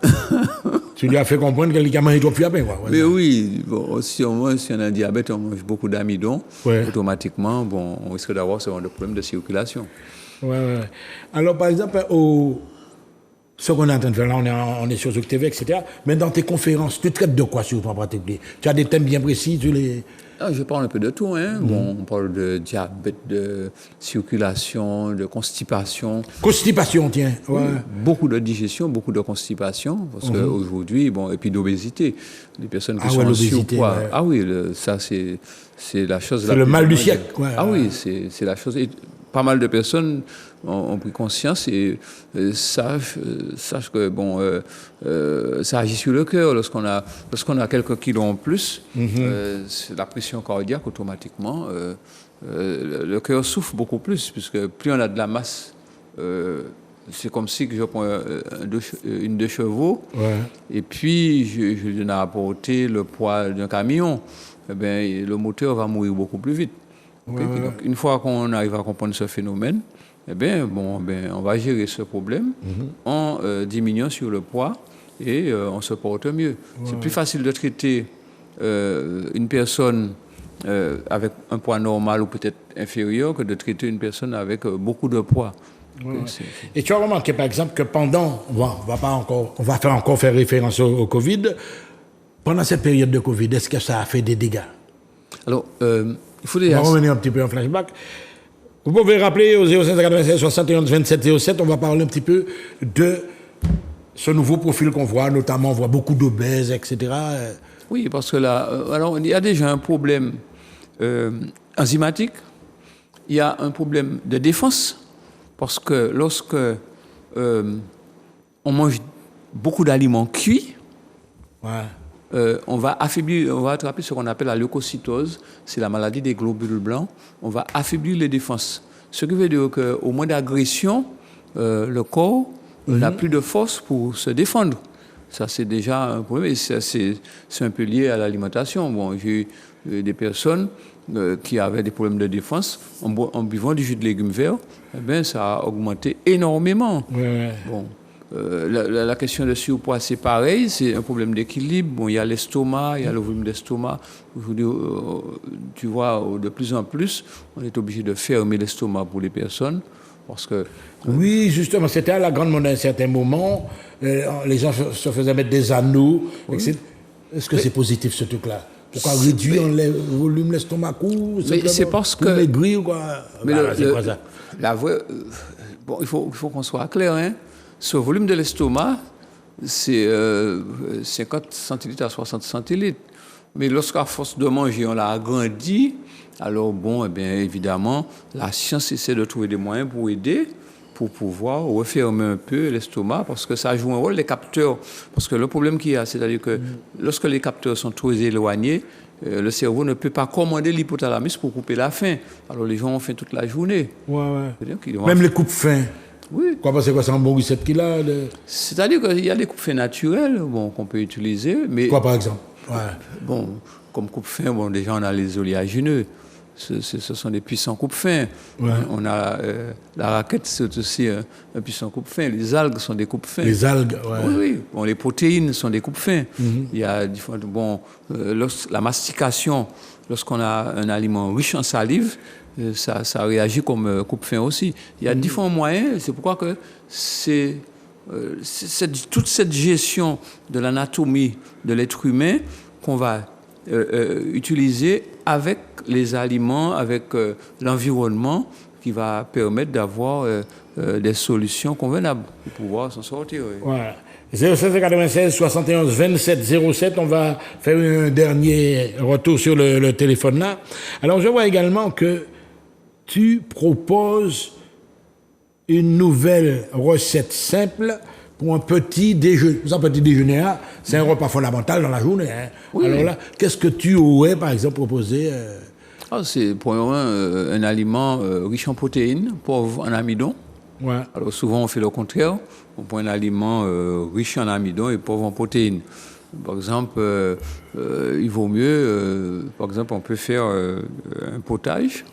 tu lui as fait comprendre qu'il a mangé trop de pain, quoi. Mais oui, bon, si on a un diabète, on mange beaucoup d'amidon, automatiquement, bon, on risque d'avoir ce genre de problème de circulation. Ouais. Alors, par exemple, ce qu'on est en train de faire là, on est sur Zouk TV, etc. Mais dans tes conférences, tu traites de quoi sur ton pratique? Tu as des thèmes bien précis, Je parle un peu de tout, hein. Bon, on parle de diabète, de circulation, de constipation. Constipation, tiens. Ouais. Beaucoup de digestion, beaucoup de constipation, parce qu'aujourd'hui, bon, et puis d'obésité. Les personnes qui sont en surpoids. Ouais. Ah oui, ça c'est la chose. C'est le mal du siècle. Ouais, ah oui, c'est la chose. Et pas mal de personnes ont pris conscience et sachent que bon, ça agit sur le cœur lorsqu'on a quelques kilos en plus, c'est la pression cardiaque automatiquement, le cœur souffre beaucoup plus puisque plus on a de la masse, c'est comme si je prends une 2 chevaux et puis je viens apporter le poids d'un camion, eh bien, le moteur va mourir beaucoup plus vite. Okay? Donc, une fois qu'on arrive à comprendre ce phénomène, eh bien, on va gérer ce problème en diminuant sur le poids et on se porte mieux. C'est plus facile de traiter une personne avec un poids normal ou peut-être inférieur que de traiter une personne avec beaucoup de poids. Et tu as remarqué, par exemple, que pendant, on va faire référence au Covid, pendant cette période de Covid, est-ce que ça a fait des dégâts? Alors, il faut on va revenir un petit peu en flashback. Vous pouvez rappeler au 0596 71 27 07, on va parler un petit peu de ce nouveau profil qu'on voit, notamment on voit beaucoup d'obèses, etc. Oui, parce que là, alors il y a déjà un problème enzymatique, il y a un problème de défense, parce que lorsque on mange beaucoup d'aliments cuits, on va attraper ce qu'on appelle la leucocytose, c'est la maladie des globules blancs, on va affaiblir les défenses. Ce qui veut dire qu'au moins d'agression, le corps n'a plus de force pour se défendre. Ça, c'est déjà un problème et c'est un peu lié à l'alimentation. Bon, j'ai eu des personnes qui avaient des problèmes de défense en buvant du jus de légumes verts, eh bien, ça a augmenté énormément. Bon. La question de surpoids, c'est pareil, c'est un problème d'équilibre. Bon, il y a l'estomac, il y a le volume d'estomac. Aujourd'hui, tu vois, de plus en plus, on est obligé de fermer l'estomac pour les personnes. Parce que, oui, justement, c'était à la grande mode à un certain moment. Les gens se faisaient mettre des anneaux. Etc. Est-ce que c'est positif, ce truc-là? Pourquoi réduire le volume de l'estomac? C'est parce que... maigrir ou quoi? C'est quoi ça? Bon, il faut qu'on soit clair, hein. Ce volume de l'estomac, c'est 50 centilitres à 60 centilitres. Mais lorsqu'à force de manger, on l'a agrandi, alors bon, eh bien, évidemment, la science essaie de trouver des moyens pour aider, pour pouvoir refermer un peu l'estomac, parce que ça joue un rôle, les capteurs. Parce que le problème qu'il y a, c'est-à-dire que lorsque les capteurs sont trop éloignés, le cerveau ne peut pas commander l'hypothalamus pour couper la faim. Alors les gens ont faim toute la journée. Même les coupes-faim. Oui. Quoi, c'est quoi, c'est un bon recette qu'il a C'est-à-dire qu'il y a des coupes-faim naturelles qu'on peut utiliser. Mais, quoi, par exemple? Bon, comme coupe-faim, bon, déjà, on a les oléagineux. Ce sont des puissants coupe-faim. On a la raquette, c'est aussi un puissant coupe-faim. Les algues sont des coupe-faim. Les algues, oui. Bon, les protéines sont des coupe-faim. Il y a la mastication, lorsqu'on a un aliment riche en salive, ça réagit comme coupe-faim aussi. Il y a différents moyens, c'est pourquoi que toute cette gestion de l'anatomie de l'être humain qu'on va utiliser avec les aliments, avec l'environnement, qui va permettre d'avoir des solutions convenables pour pouvoir s'en sortir. Voilà. 0796 71 27 07, on va faire un dernier retour sur le téléphone là. Alors je vois également que tu proposes une nouvelle recette simple pour un petit déjeuner. Un petit déjeuner, c'est un repas fondamental dans la journée. Hein. Oui. Alors là, qu'est-ce que tu aurais, par exemple, proposé c'est pour un aliment riche en protéines, pauvre en amidon. Ouais. Alors souvent, on fait le contraire. On prend un aliment riche en amidon et pauvre en protéines. Par exemple, il vaut mieux, par exemple, on peut faire un potage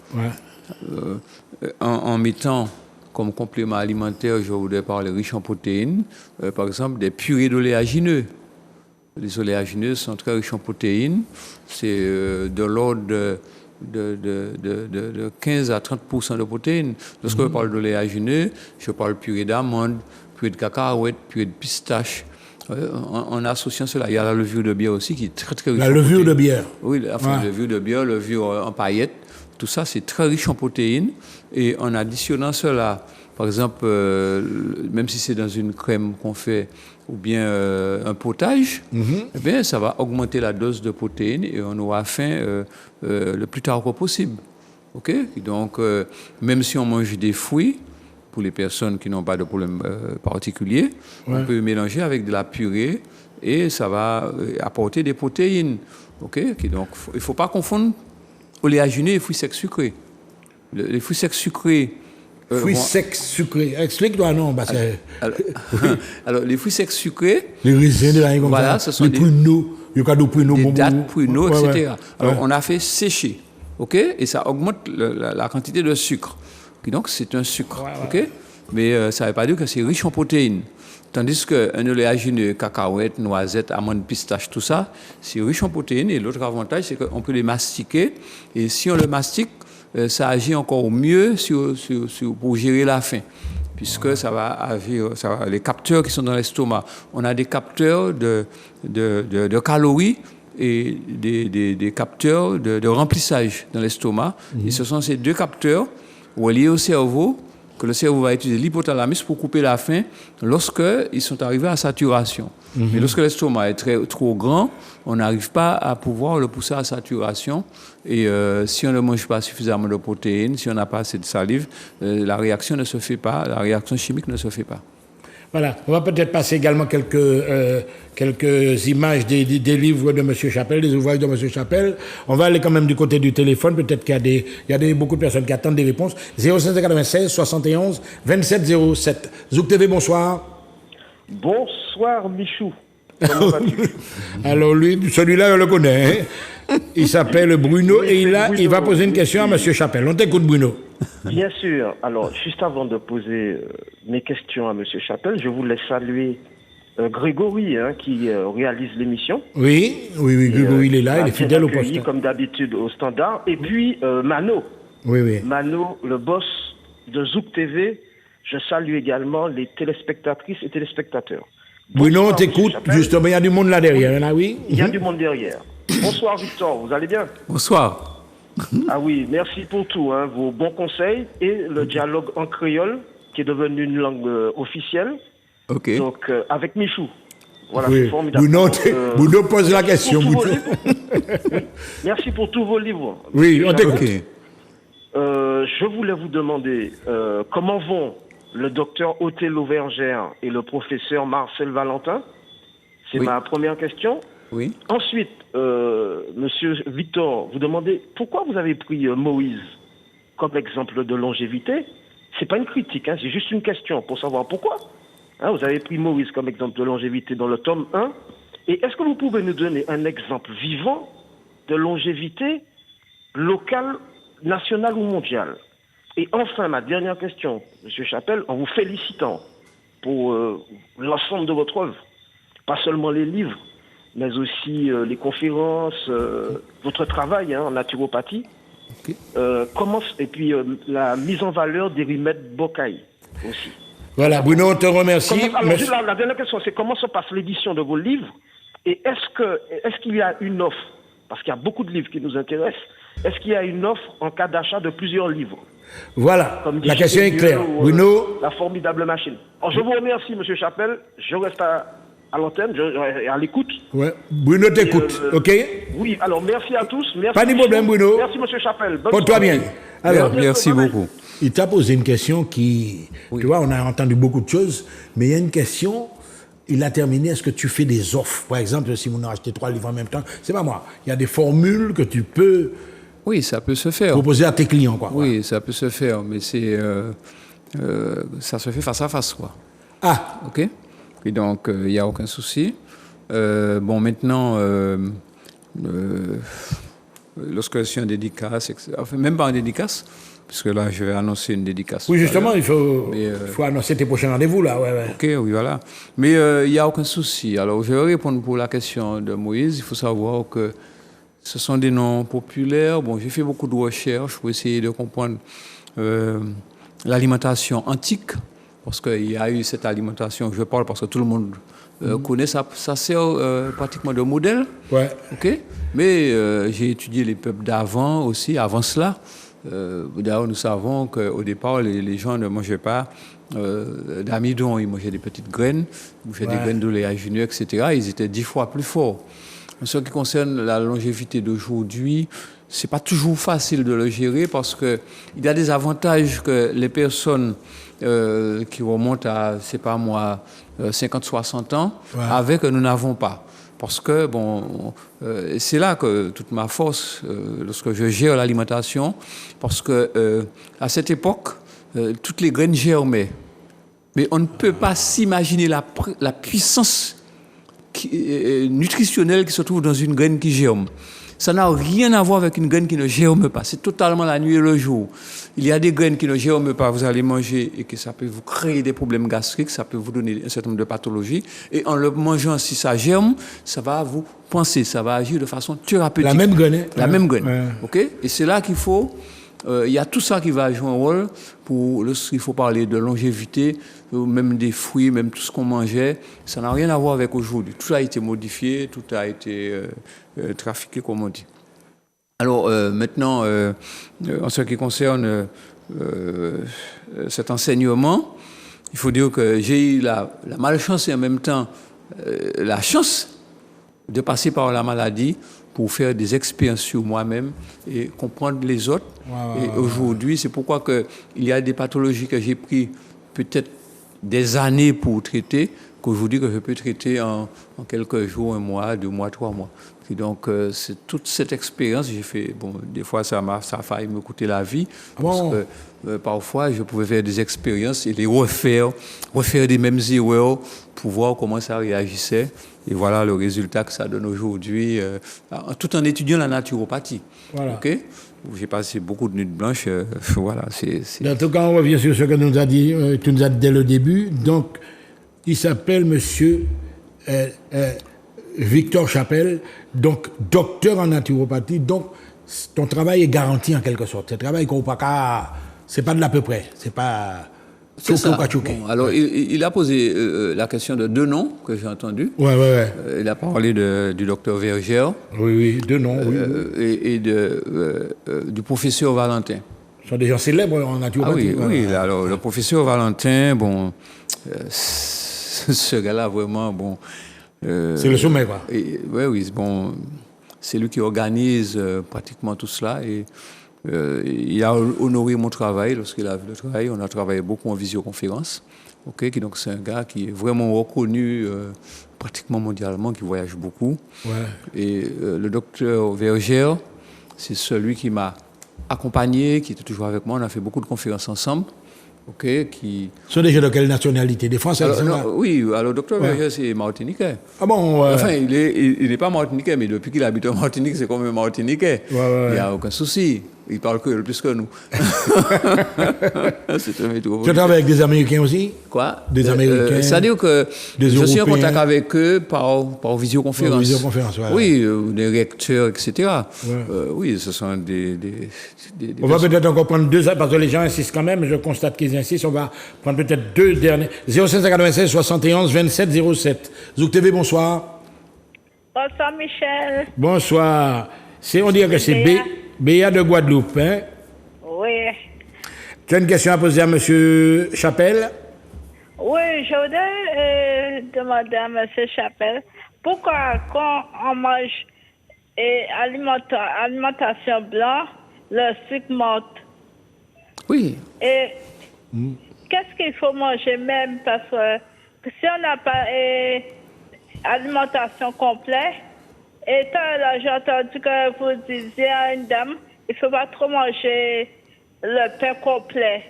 en mettant comme complément alimentaire, je voudrais parler riche en protéines, par exemple des purées d'oléagineux. Les oléagineux sont très riches en protéines. C'est de l'ordre de 15 à 30% de protéines. Lorsque je parle d'oléagineux, je parle purée d'amandes, purée de cacahuètes, purée de pistaches. En associant cela, il y a la levure de bière aussi qui est très très riche. La levure de bière. Oui, la levure de bière, levure en paillettes. Tout ça, c'est très riche en protéines. Et en additionnant cela, par exemple, même si c'est dans une crème qu'on fait, ou bien un potage, eh bien, ça va augmenter la dose de protéines et on aura faim le plus tard possible. OK ? Donc, même si on mange des fruits, pour les personnes qui n'ont pas de problème particulier, on peut mélanger avec de la purée et ça va apporter des protéines. OK ? Donc, il ne faut pas confondre oléagineux et fruits secs sucrés. Les fruits secs sucrés... fruits secs sucrés. Explique-toi, non. Alors, les fruits secs sucrés... Les raisins, de la voilà, ce sont des pruneaux, des dattes, pruneaux, etc. Alors, on a fait sécher, OK ? Et ça augmente la quantité de sucre. Donc, c'est un sucre, OK ? Mais ça ne veut pas dire que c'est riche en protéines. Tandis qu'un oléagineux, cacahuètes, noisettes, amandes, pistaches, tout ça, c'est riche en protéines. Et l'autre avantage, c'est qu'on peut les mastiquer. Et si on le mastique, ça agit encore mieux pour gérer la faim. Puisque ça va agir, les capteurs qui sont dans l'estomac. On a des capteurs de calories et des capteurs de remplissage dans l'estomac. Et ce sont ces deux capteurs reliés au cerveau, que le cerveau va utiliser l'hypothalamus pour couper la faim lorsqu'ils sont arrivés à saturation. Mais lorsque l'estomac est trop grand, on n'arrive pas à pouvoir le pousser à saturation. Et si on ne mange pas suffisamment de protéines, si on n'a pas assez de salive, la réaction ne se fait pas, la réaction chimique ne se fait pas. Voilà, on va peut-être passer également quelques images des livres de M. Chappell, des ouvrages de M. Chappell. On va aller quand même du côté du téléphone, peut-être qu'il y a beaucoup de personnes qui attendent des réponses. 0596 71 27 07. Zouk TV, bonsoir. Bonsoir Michou. Comment vas-tu? Alors celui-là, on le connaît. Hein? Il s'appelle Bruno et il va poser une question à M. Chappell. On t'écoute, Bruno. Bien sûr. Alors, juste avant de poser mes questions à M. Chappell, je voulais saluer Grégory, qui réalise l'émission. Oui, Grégory, il est là, il est fidèle au poste. Comme d'habitude au standard. Et puis, Mano. Oui. Mano, le boss de Zouk TV. Je salue également les téléspectatrices et téléspectateurs. Bruno, on t'écoute, justement, il y a du monde là derrière, là, oui. Il y a du monde derrière. Bonsoir Victor, vous allez bien? Bonsoir. Ah oui, merci pour tout, vos bons conseils et le dialogue en créole qui est devenu une langue officielle. Ok. Donc, avec Michou. Voilà, oui. C'est formidable. Bruno pose la question. Merci pour tous vos livres. Oui, on t'écoute. Je voulais vous demander comment vont le docteur Othello Vergère et le professeur Marcel Valentin. C'est ma première question. Oui. Ensuite, monsieur Victor, vous demandez pourquoi vous avez pris Moïse comme exemple de longévité. C'est pas une critique, c'est juste une question pour savoir pourquoi. Vous avez pris Moïse comme exemple de longévité dans le tome 1. Et est-ce que vous pouvez nous donner un exemple vivant de longévité locale, nationale ou mondiale? Et enfin, ma dernière question, monsieur Chappell, en vous félicitant pour l'ensemble de votre œuvre, pas seulement les livres, mais aussi les conférences, votre travail en naturopathie, et puis la mise en valeur des remèdes Bocaï aussi. Voilà, Bruno, on te remercie. La dernière question, c'est comment se passe l'édition de vos livres et est-ce qu'il y a une offre, parce qu'il y a beaucoup de livres qui nous intéressent, est-ce qu'il y a une offre en cas d'achat de plusieurs livres? Voilà, la question est claire. Bruno. La formidable machine. Alors, je vous remercie, M. Chappell. Je reste à l'antenne, à l'écoute. Ouais. Bruno t'écoute, ok? Oui, alors merci à tous. Merci pas de problème, Bruno. Merci, M. Chappell. Porte-toi bien. Alors, merci beaucoup. Il t'a posé une question qui... Oui. Tu vois, on a entendu beaucoup de choses, mais il y a une question, il a terminé, est-ce que tu fais des offres? Par exemple, si on a acheté 3 livres en même temps, c'est pas moi. Il y a des formules que tu peux Oui, ça peut se faire. proposer à tes clients, quoi. Oui, ça peut se faire, mais ça se fait face à face, quoi. Ah, OK? Et donc, il n'y a aucun souci. Bon, maintenant, lorsque je suis en dédicace, enfin, même pas en dédicace, puisque là, je vais annoncer une dédicace. oui, justement, il faut Mais, annoncer tes prochains rendez-vous, là. Ouais, ouais. OK, oui, voilà. Mais il n'y a aucun souci. Alors, je vais répondre pour la question de Moïse. Il faut savoir que ce sont des noms populaires. Bon, j'ai fait beaucoup de recherches pour essayer de comprendre l'alimentation antique, parce qu'il y a eu cette alimentation, je parle parce que tout le monde connaît, ça sert pratiquement de modèle. Ouais. OK? Mais j'ai étudié les peuples d'avant aussi, avant cela. D'ailleurs, nous savons qu'au départ, les gens ne mangeaient pas d'amidon, ils mangeaient des petites graines, ils mangeaient des graines d'oléagineux, etc. Ils étaient 10 fois plus forts. En ce qui concerne la longévité d'aujourd'hui, c'est pas toujours facile de le gérer parce que il y a des avantages que les personnes qui remontent à, c'est pas moi, 50-60 ans, avec que nous n'avons pas. Parce que, bon, c'est là que toute ma force, lorsque je gère l'alimentation, parce que à cette époque, toutes les graines germaient. Mais on ne peut pas s'imaginer la puissance nutritionnelle qui se trouve dans une graine qui germe. Ça n'a rien à voir avec une graine qui ne germe pas. C'est totalement la nuit et le jour. Il y a des graines qui ne germent pas, vous allez manger et que ça peut vous créer des problèmes gastriques, ça peut vous donner un certain nombre de pathologies. Et en le mangeant, si ça germe, ça va vous penser, ça va agir de façon thérapeutique. La même graine. La même graine. OK? Et c'est là qu'il faut... il y a tout ça qui va jouer un rôle pour lorsqu'il faut parler de longévité, même des fruits, même tout ce qu'on mangeait. Ça n'a rien à voir avec aujourd'hui. Tout a été modifié, tout a été trafiqué, comme on dit. Alors maintenant, en ce qui concerne cet enseignement, il faut dire que j'ai eu la malchance et en même temps la chance de passer par la maladie pour faire des expériences sur moi-même et comprendre les autres. Et aujourd'hui, c'est pourquoi il y a des pathologies que j'ai pris peut-être des années pour traiter, qu'aujourd'hui que je peux traiter en quelques jours, 1 mois, 2 mois, 3 mois. Et donc, c'est toute cette expérience, j'ai fait, bon, des fois ça a failli me coûter la vie, parce que parfois je pouvais faire des expériences et les refaire des mêmes erreurs pour voir comment ça réagissait. Et voilà le résultat que ça donne aujourd'hui, tout en étudiant la naturopathie. Voilà. Okay? J'ai passé beaucoup de nuits blanches. Voilà, c'est... En tout cas, on revient sur ce que tu nous as dit dès le début. Donc, il s'appelle monsieur Victor Chapelle, donc docteur en naturopathie. Donc, ton travail est garanti en quelque sorte. C'est travail qu'on pas, c'est pas de l'à peu près. C'est pas... C'est ça. Bon, alors, il a posé la question de 2 noms que j'ai entendus. Ouais. Il a parlé du docteur Vergère. Oui, 2 noms, oui. Et du professeur Valentin. Ce sont des gens célèbres en naturopathie. Oui. Alors, le professeur Valentin, bon, ce gars-là, vraiment, bon... c'est le sommet, quoi. Oui, bon, c'est lui qui organise pratiquement tout cela et... il a honoré mon travail lorsqu'il a vu le travail. On a travaillé beaucoup en visioconférence. Okay, donc c'est un gars qui est vraiment reconnu pratiquement mondialement, qui voyage beaucoup. Et le docteur Vergère, c'est celui qui m'a accompagné, qui était toujours avec moi. On a fait beaucoup de conférences ensemble. Qui... Ce sont des gens de quelle nationalité? Des Français? Oui, alors le docteur Vergère, c'est martiniquais. Ah bon? Enfin, il n'est pas martiniquais, mais depuis qu'il habite en Martinique, c'est comme un martiniquais. Il n'y a aucun souci. Il parle plus que nous. C'est un métro. Tu travailles avec des Américains aussi? Quoi? Des Américains? C'est-à-dire que je suis en contact avec eux par visioconférence. Oui, des recteurs, etc. Oui, ce sont des on va peut-être encore prendre 2, parce que les gens insistent quand même, je constate qu'ils insistent, on va prendre peut-être 2 derniers. 0596 71 27 07. Zouk TV, bonsoir. Bonsoir, Michel. Bonsoir. On dirait que c'est Béa de Guadeloupe, hein? Oui. Tu as une question à poser à M. Chapelle? Oui, je voudrais demander à M. Chapelle, pourquoi quand on mange alimentation blanche, le sucre monte? Oui. Et qu'est-ce qu'il faut manger même? Parce que si on n'a pas alimentation complète, et là, j'ai entendu que vous disiez à une dame, il ne faut pas trop manger le pain complet.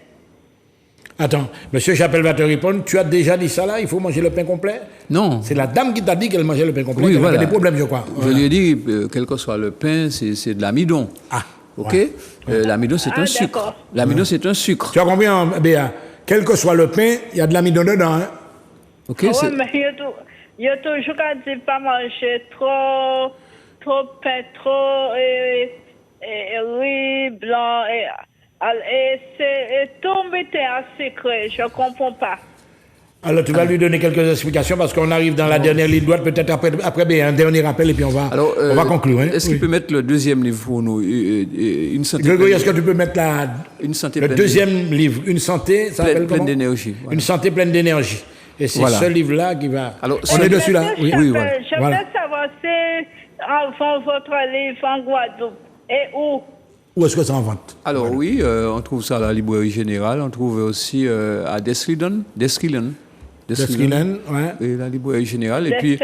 Attends, monsieur Chapelle va te répondre. Tu as déjà dit ça là, il faut manger le pain complet? Non. C'est la dame qui t'a dit qu'elle mangeait le pain complet. Oui, elle voilà. a des problèmes, je crois. Je lui ai dit, quel que soit le pain, c'est de l'amidon. Ah. OK? Ouais. L'amidon, c'est un sucre. L'amidon, c'est un sucre. Tu as compris, hein, Béa? Quel que soit le pain, il y a de l'amidon dedans. Hein? OK? Oui, mais il y a toujours qu'à dire pas manger trop pain, trop riz blanc et tout mettre à sucré. Je ne comprends pas. Alors, tu vas lui donner quelques explications parce qu'on arrive dans la dernière ligne droite, peut-être après Béa, un dernier rappel et puis on va conclure. Hein? Est-ce qu'il peut mettre le deuxième livre pour nous? Une santé. Grégory, est-ce que tu peux mettre une santé le deuxième livre, Une santé, ça s'appelle comment? Pleine d'énergie. Voilà. Une santé pleine d'énergie. Et c'est ce livre-là qui va... Alors, on est dessus là? Oui, voilà. Je veux savoir si avant votre livre en Guadeloupe et où? Où est-ce que ça en vente? Alors oui, on trouve ça à la librairie générale, on trouve aussi à Deskillen, ouais. Et la librairie générale. Et puis,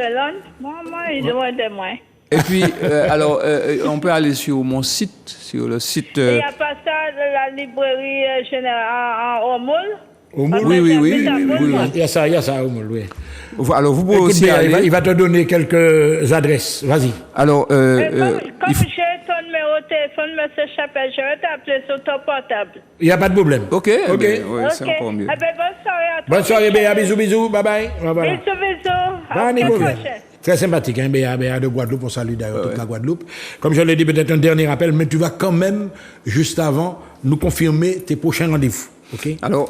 moi, il est loin de moi. Et puis, alors, on peut aller sur mon site, sur le site... Il n'y a pas ça de la librairie générale en Omoul? Oui. Il y a ça, oui. Alors, vous pouvez aussi aller... Il va te donner quelques adresses. Vas-y. Alors, comme j'ai ton numéro de téléphone, M. Chapelle, je vais t'appeler sur ton portable. Il n'y a pas de problème. OK. Oui, c'est encore mieux. Bonne soirée à toi. Bonne soirée, Béa. Bisous. Bye-bye. Bisous. À la prochaine. Très sympathique, hein, Béa de Guadeloupe. On salue d'ailleurs toute la Guadeloupe. Comme je l'ai dit, peut-être un dernier rappel, mais tu vas quand même, juste avant, nous confirmer tes prochains rendez-vous. Okay. Alors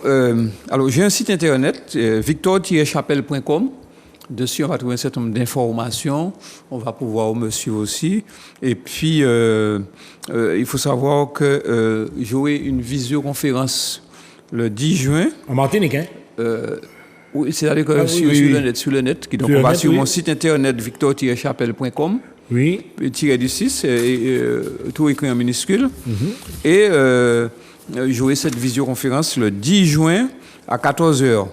j'ai un site internet, victor-chapelle.com. Dessus, on va trouver un certain nombre d'informations. On va pouvoir me suivre aussi. Et puis, il faut savoir que j'aurai une visioconférence le 10 juin. En Martinique, hein? Oui, c'est-à-dire que sur le net. Donc, on va sur mon site internet, victor-chapelle.com. Oui. Tiré du 6, tout écrit en minuscule. Et j'aurai cette visioconférence le 10 juin à 14h.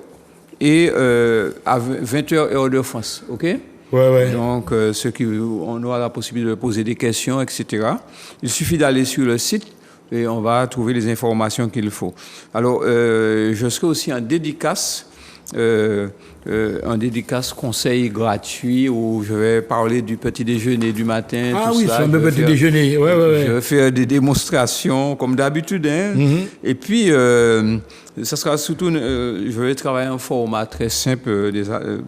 Et à 20h heure de France, OK? Ouais. Donc, on aura la possibilité de poser des questions, etc. Il suffit d'aller sur le site et on va trouver les informations qu'il faut. Alors, je serai aussi en dédicace conseil gratuit où je vais parler du petit déjeuner du matin. Ah oui, c'est le petit déjeuner. Ouais. Je vais faire des démonstrations comme d'habitude. Hein. Et puis, ça sera surtout, je vais travailler en format très simple,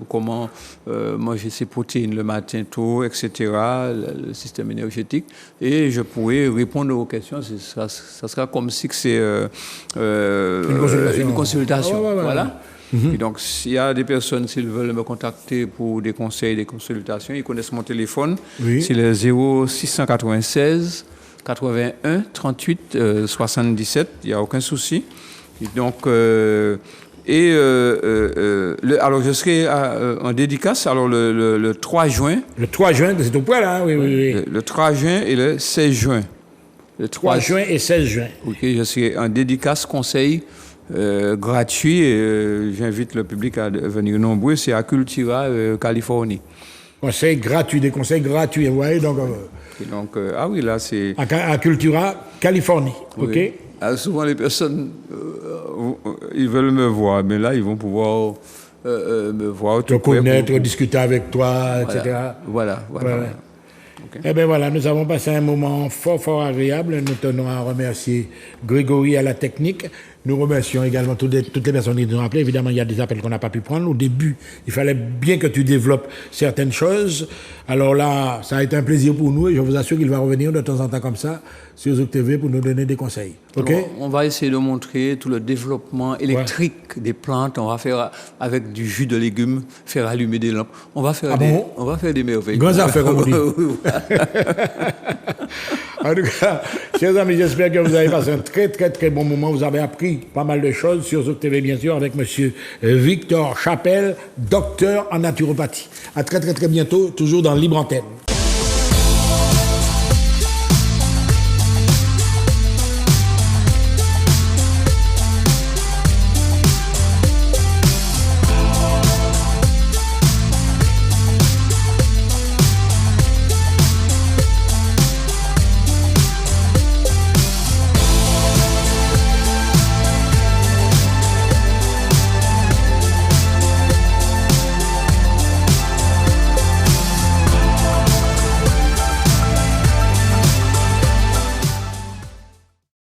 comment manger ses protéines le matin tôt, etc., le système énergétique. Et je pourrai répondre aux questions. Ça sera comme si c'est une consultation. Voilà. Et donc, s'il y a des personnes, s'ils veulent me contacter pour des conseils, des consultations, ils connaissent mon téléphone. Oui. C'est le 0696 81 38 77. Il n'y a aucun souci. Et donc, alors, je serai en dédicace alors le 3 juin. Le 3 juin, c'est au point là, oui. Le 3 juin et le 16 juin. Le 3 juin et 16 juin. OK, je serai en dédicace conseil gratuit et j'invite le public à venir nombreux. C'est à Cultura, Californie. Conseil gratuit, des conseils gratuits, vous voyez donc. Ah oui, là c'est... À Cultura, Californie, oui. OK. Alors, souvent les personnes, ils veulent me voir, mais là ils vont pouvoir me voir. Te connaître, discuter avec toi, etc. Voilà. Okay. Eh bien voilà, nous avons passé un moment fort agréable. Nous tenons à remercier Grégory à la technique. Nous remercions également toutes les personnes qui nous ont appelé. Évidemment, il y a des appels qu'on n'a pas pu prendre. Au début, il fallait bien que tu développes certaines choses. Alors là, ça a été un plaisir pour nous et je vous assure qu'il va revenir de temps en temps comme ça sur Zouk TV pour nous donner des conseils. OK? Alors, on va essayer de montrer tout le développement électrique des plantes. On va faire avec du jus de légumes, faire allumer des lampes. On va faire des merveilles. Grandes affaires, comme on dit. En tout cas, chers amis, j'espère que vous avez passé un très bon moment. Vous avez appris pas mal de choses sur Zouk TV, bien sûr, avec monsieur Victor Chapelle, docteur en naturopathie. À très bientôt, toujours dans Libre Antenne.